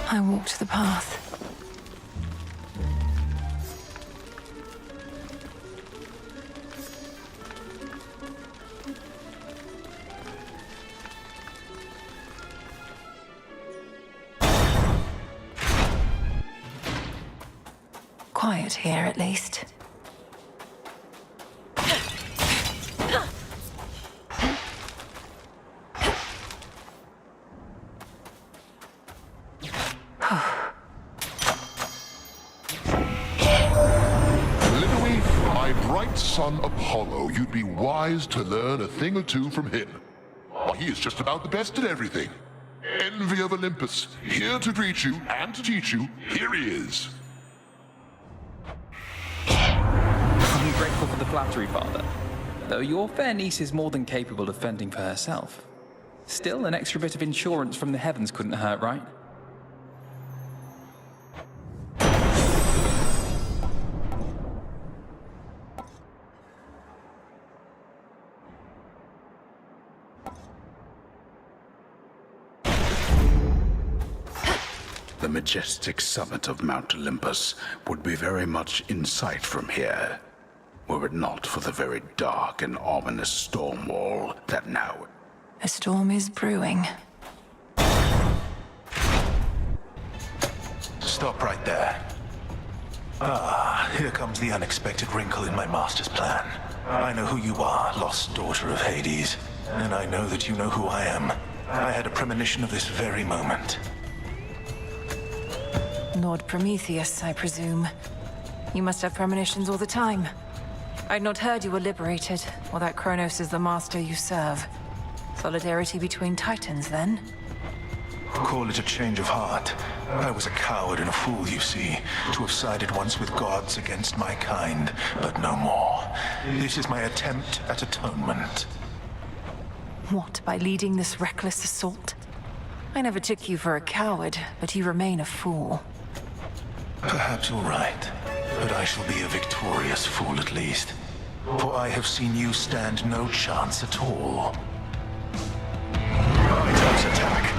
[SPEAKER 1] I walked the path. Quiet here, at least.
[SPEAKER 8] Literally, my bright son Apollo, you'd be wise to learn a thing or two from him. Why, he is just about the best at everything. Envy of Olympus, here to greet you and to teach you, here he is.
[SPEAKER 15] I'm grateful for the flattery, Father. Though your fair niece is more than capable of fending for herself. Still, an extra bit of insurance from the heavens couldn't hurt, right?
[SPEAKER 5] The majestic summit of Mount Olympus would be very much in sight from here, were it not for the very dark and ominous storm wall that now
[SPEAKER 7] A storm is brewing.
[SPEAKER 5] Stop right there. Here comes the unexpected wrinkle in my master's plan. I know who you are, lost daughter of Hades, and I know that you know who I am. I had a premonition of this very moment.
[SPEAKER 7] Lord Prometheus, I presume. You must have premonitions all the time. I'd not heard you were liberated, or that Kronos is the master you serve. Solidarity between titans, then?
[SPEAKER 5] Call it a change of heart. I was a coward and a fool, you see, to have sided once with gods against my kind, but no more. This is my attempt at atonement.
[SPEAKER 7] What, by leading this reckless assault? I never took you for a coward, but you remain a fool.
[SPEAKER 5] Perhaps you're right, but I shall be a victorious fool at least. For I have seen you stand no chance at all. ITA's attack.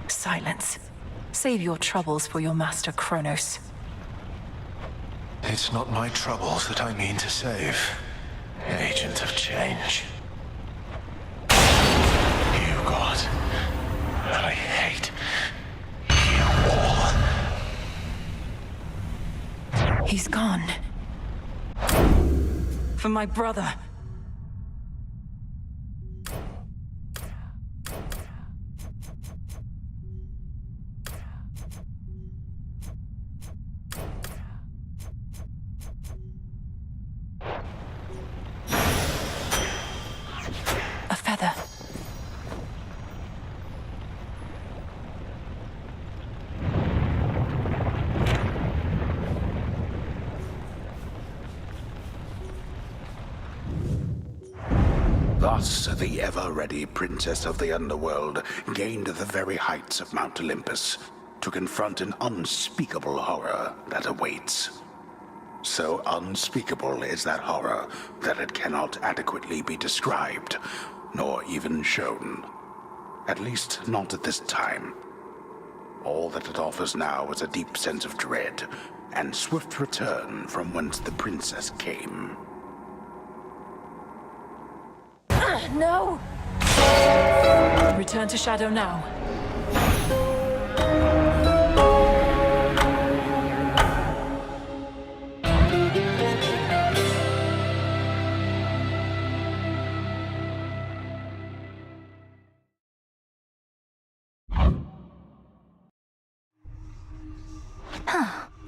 [SPEAKER 7] Silence. Save your troubles for your master Kronos.
[SPEAKER 5] It's not my troubles that I mean to save, Agent of Change. You, God. I hate you all.
[SPEAKER 7] He's gone.
[SPEAKER 14] for my brother. A feather.
[SPEAKER 5] Thus, the ever-ready princess of the underworld gained the very heights of Mount Olympus to confront an unspeakable horror that awaits. So unspeakable is that horror that it cannot adequately be described, nor even shown. At least not at this time. All that it offers now is a deep sense of dread, and swift return from whence the princess came.
[SPEAKER 14] No! Return to Shadow now.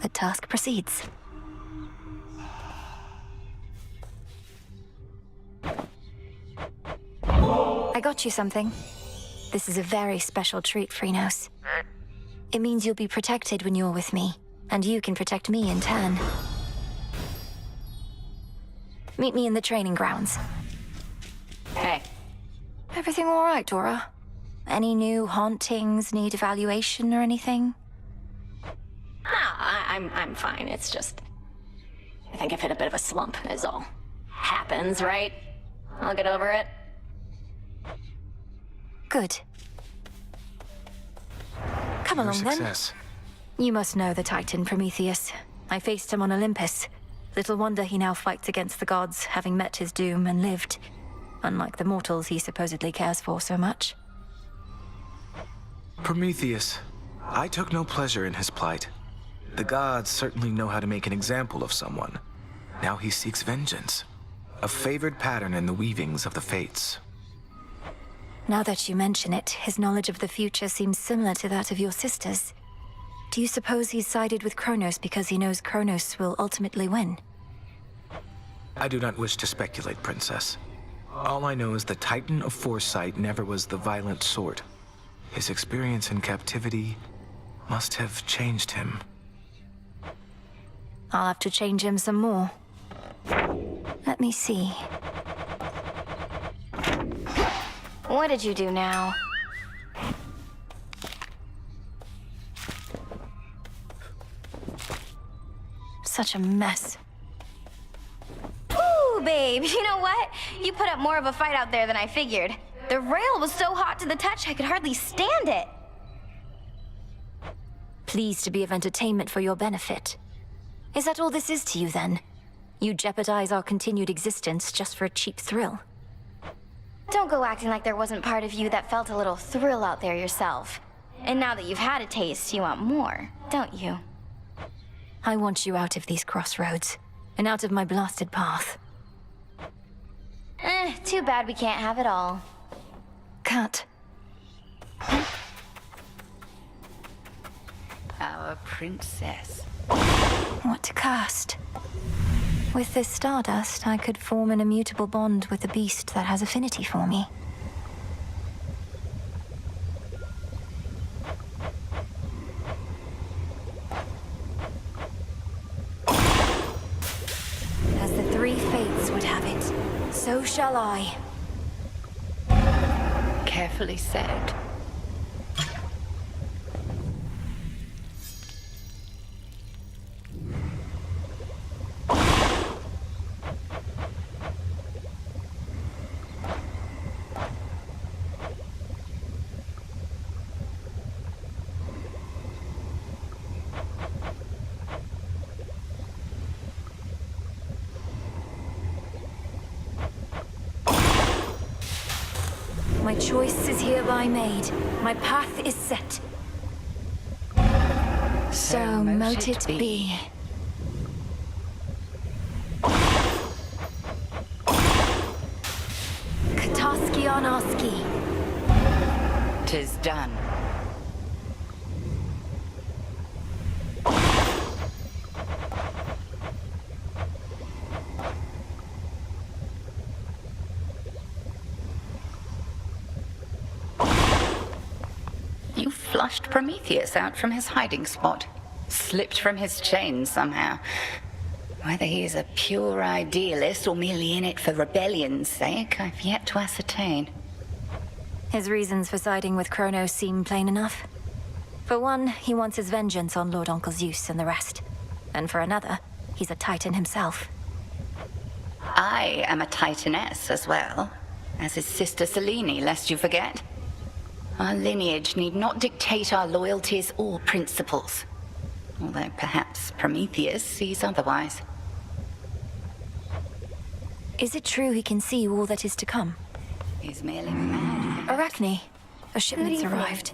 [SPEAKER 1] The task proceeds. I got you something. This is a very special treat, Phrynos. It means you'll be protected when you're with me, and you can protect me in turn. Meet me in the training grounds.
[SPEAKER 10] Hey.
[SPEAKER 1] Everything all right, Dora? Any new hauntings need evaluation or anything?
[SPEAKER 10] No, I'm fine. It's just... I think I've hit a bit of a slump, is all. Happens, right? I'll get over it.
[SPEAKER 1] Good. Come along, then. You must know the Titan Prometheus. I faced him on Olympus. Little wonder he now fights against the gods, having met his doom and lived. Unlike the mortals he supposedly cares for so much.
[SPEAKER 20] Prometheus. I took no pleasure in his plight. The gods certainly know how to make an example of someone. Now he seeks vengeance. A favored pattern in the weavings of the fates.
[SPEAKER 1] Now that you mention it, his knowledge of the future seems similar to that of your sisters. Do you suppose he's sided with Kronos because he knows Kronos will ultimately win?
[SPEAKER 20] I do not wish to speculate, Princess. All I know is the Titan of Foresight never was the violent sort. His experience in captivity must have changed him.
[SPEAKER 1] I'll have to change him some more. Let me see.
[SPEAKER 18] What did you do now?
[SPEAKER 1] Such a mess.
[SPEAKER 18] Ooh, babe, you know what? You put up more of a fight out there than I figured. The rail was so hot to the touch I could hardly stand it.
[SPEAKER 1] Pleased to be of entertainment for your benefit. Is that all this is to you, then? You jeopardize our continued existence just for a cheap thrill?
[SPEAKER 18] Don't go acting like there wasn't part of you that felt a little thrill out there yourself. And now that you've had a taste, you want more, don't you?
[SPEAKER 1] I want you out of these crossroads, and out of my blasted path.
[SPEAKER 18] Too bad we can't have it all.
[SPEAKER 1] Cut.
[SPEAKER 11] Our princess.
[SPEAKER 1] What to cast? With this stardust, I could form an immutable bond with the beast that has affinity for me. As the three fates would have it, so shall I.
[SPEAKER 11] Carefully said.
[SPEAKER 1] My choice is hereby made. My path is set. So mote it be. Darnarski.
[SPEAKER 11] 'Tis done. You flushed Prometheus out from his hiding spot. Slipped from his chains somehow. Whether he's a pure idealist or merely in it for rebellion's sake, I've yet to ascertain.
[SPEAKER 1] His reasons for siding with Kronos seem plain enough. For one, he wants his vengeance on Lord Uncle Zeus and the rest. And for another, he's a Titan himself.
[SPEAKER 11] I am a Titaness as well, as his sister Selene, lest you forget. Our lineage need not dictate our loyalties or principles. Although perhaps Prometheus sees otherwise.
[SPEAKER 1] Is it true he can see all that is to come?
[SPEAKER 11] He's merely mad.
[SPEAKER 1] Arachne, a shipment's arrived.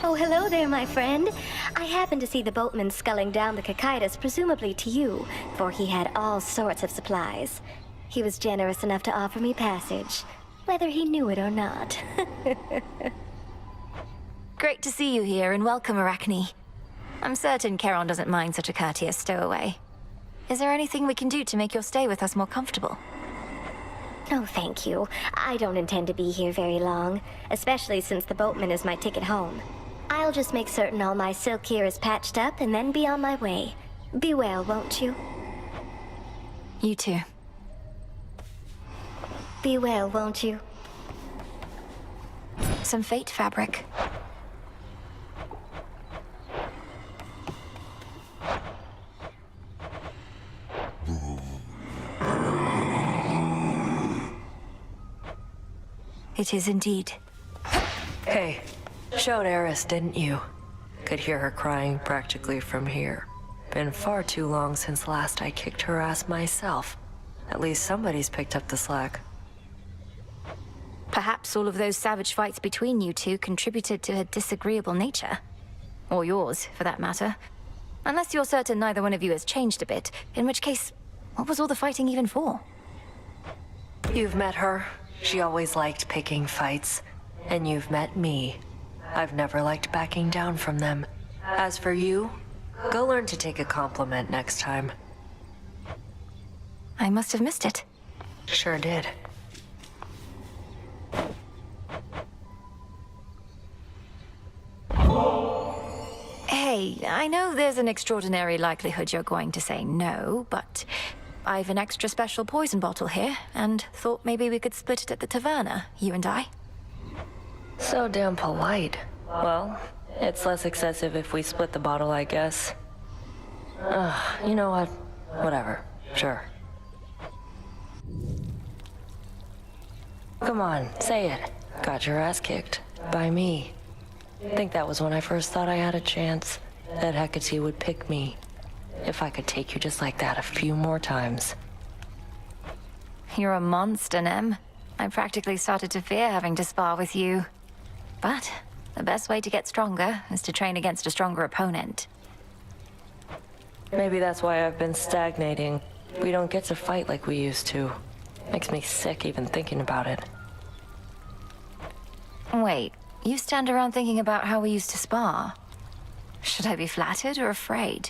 [SPEAKER 21] Oh, hello there, my friend. I happened to see the boatman sculling down the Cocytus, presumably to you, for he had all sorts of supplies. He was generous enough to offer me passage, whether he knew it or not.
[SPEAKER 1] Great to see you here, and welcome, Arachne. I'm certain Charon doesn't mind such a courteous stowaway. Is there anything we can do to make your stay with us more comfortable?
[SPEAKER 21] Oh, thank you. I don't intend to be here very long, especially since the boatman is my ticket home. I'll just make certain all my silk here is patched up and then be on my way. Be well, won't you?
[SPEAKER 1] You too.
[SPEAKER 21] Be well, won't you?
[SPEAKER 1] Some fate fabric. It is indeed.
[SPEAKER 12] Hey, showed Eris, didn't you? Could hear her crying practically from here. Been far too long since last I kicked her ass myself. At least somebody's picked up the slack.
[SPEAKER 1] Perhaps all of those savage fights between you two contributed to her disagreeable nature. Or yours, for that matter. Unless you're certain neither one of you has changed a bit, in which case, what was all the fighting even for?
[SPEAKER 12] You've met her. She always liked picking fights. And you've met me. I've never liked backing down from them. As for you, go learn to take a compliment next time.
[SPEAKER 1] I must have missed it.
[SPEAKER 12] Sure did.
[SPEAKER 1] Hey, I know there's an extraordinary likelihood you're going to say no, but I've an extra special poison bottle here, and thought maybe we could split it at the taverna, you and I.
[SPEAKER 12] So damn polite. Well, it's less excessive if we split the bottle, I guess. You know what? Whatever. Sure. Come on, say it. Got your ass kicked. By me. Think that was when I first thought I had a chance. That Hecate would pick me. If I could take you just like that a few more times.
[SPEAKER 1] You're a monster, Nem. I practically started to fear having to spar with you. But the best way to get stronger is to train against a stronger opponent.
[SPEAKER 12] Maybe that's why I've been stagnating. We don't get to fight like we used to. Makes me sick even thinking about it.
[SPEAKER 1] Wait, you stand around thinking about how we used to spar? Should I be flattered or afraid?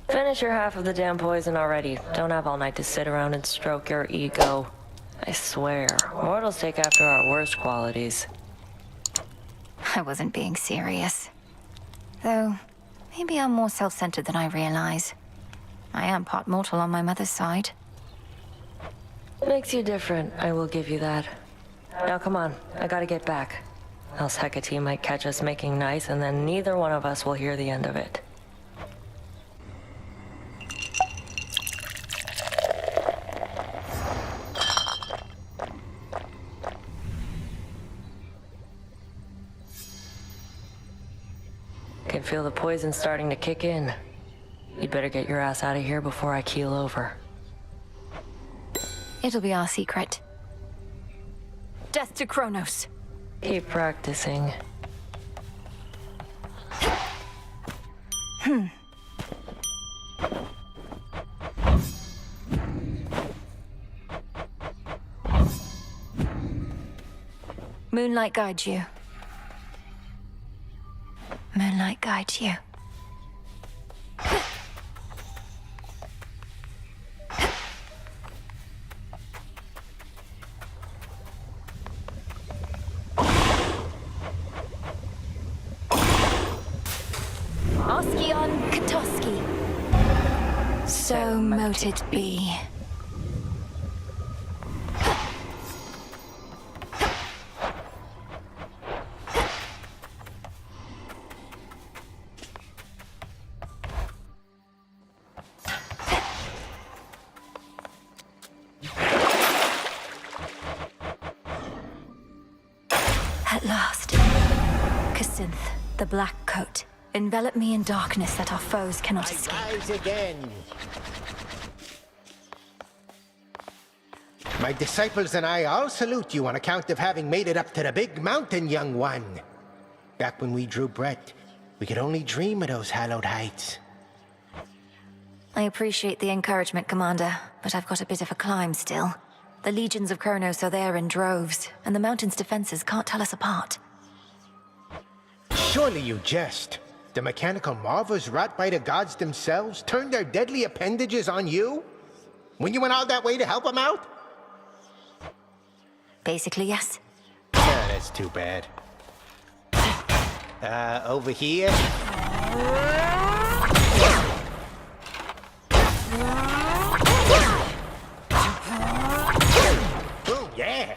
[SPEAKER 12] Finish your half of the damn poison already. Don't have all night to sit around and stroke your ego. I swear, mortals take after our worst qualities.
[SPEAKER 1] I wasn't being serious. Though, maybe I'm more self-centered than I realize. I am part mortal on my mother's side.
[SPEAKER 12] Makes you different, I will give you that. Now come on, I gotta get back. Else Hecate might catch us making nice, and then neither one of us will hear the end of it. Can feel the poison starting to kick in. You'd better get your ass out of here before I keel over.
[SPEAKER 1] It'll be our secret. Death to Kronos.
[SPEAKER 12] Keep practicing.
[SPEAKER 1] Moonlight guides you. Moonlight guides you. Oskion Katoski. So mote it be. At last. Kacinth, the black coat. Envelop me in darkness that our foes cannot escape.
[SPEAKER 2] Rise again. My disciples and I all salute you on account of having made it up to the big mountain, young one. Back when we drew breath, we could only dream of those hallowed heights.
[SPEAKER 1] I appreciate the encouragement, Commander, but I've got a bit of a climb still. The legions of Kronos are there in droves, and the mountain's defenses can't tell us apart.
[SPEAKER 2] Surely you jest. The mechanical marvels wrought by the gods themselves turned their deadly appendages on you? When you went all that way to help them out?
[SPEAKER 1] Basically, yes.
[SPEAKER 2] That's too bad. Over here? Oh, yeah!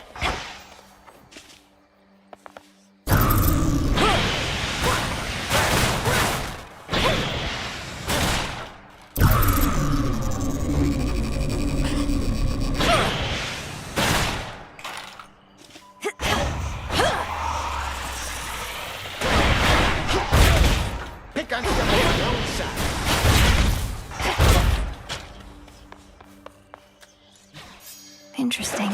[SPEAKER 1] Interesting.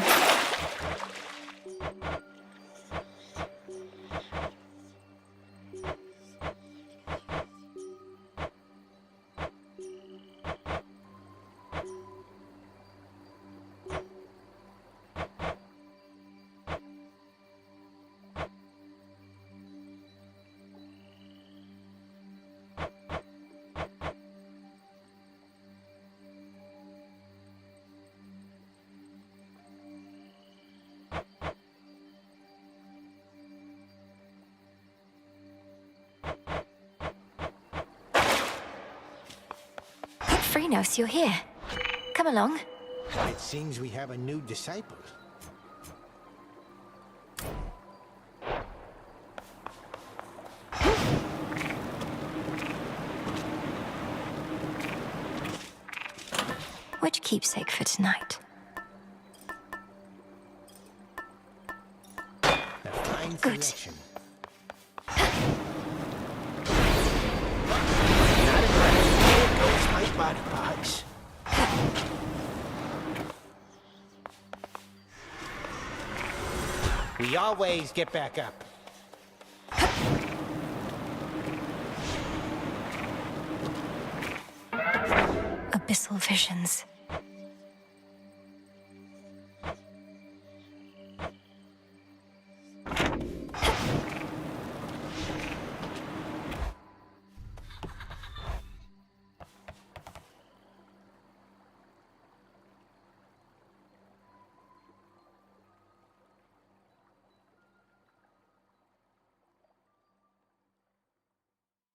[SPEAKER 1] Frenos, you're here. Come along.
[SPEAKER 2] It seems we have a new disciple.
[SPEAKER 1] Which keepsake for tonight?
[SPEAKER 2] A fine selection. Body parts. We always get back up.
[SPEAKER 1] Abyssal visions.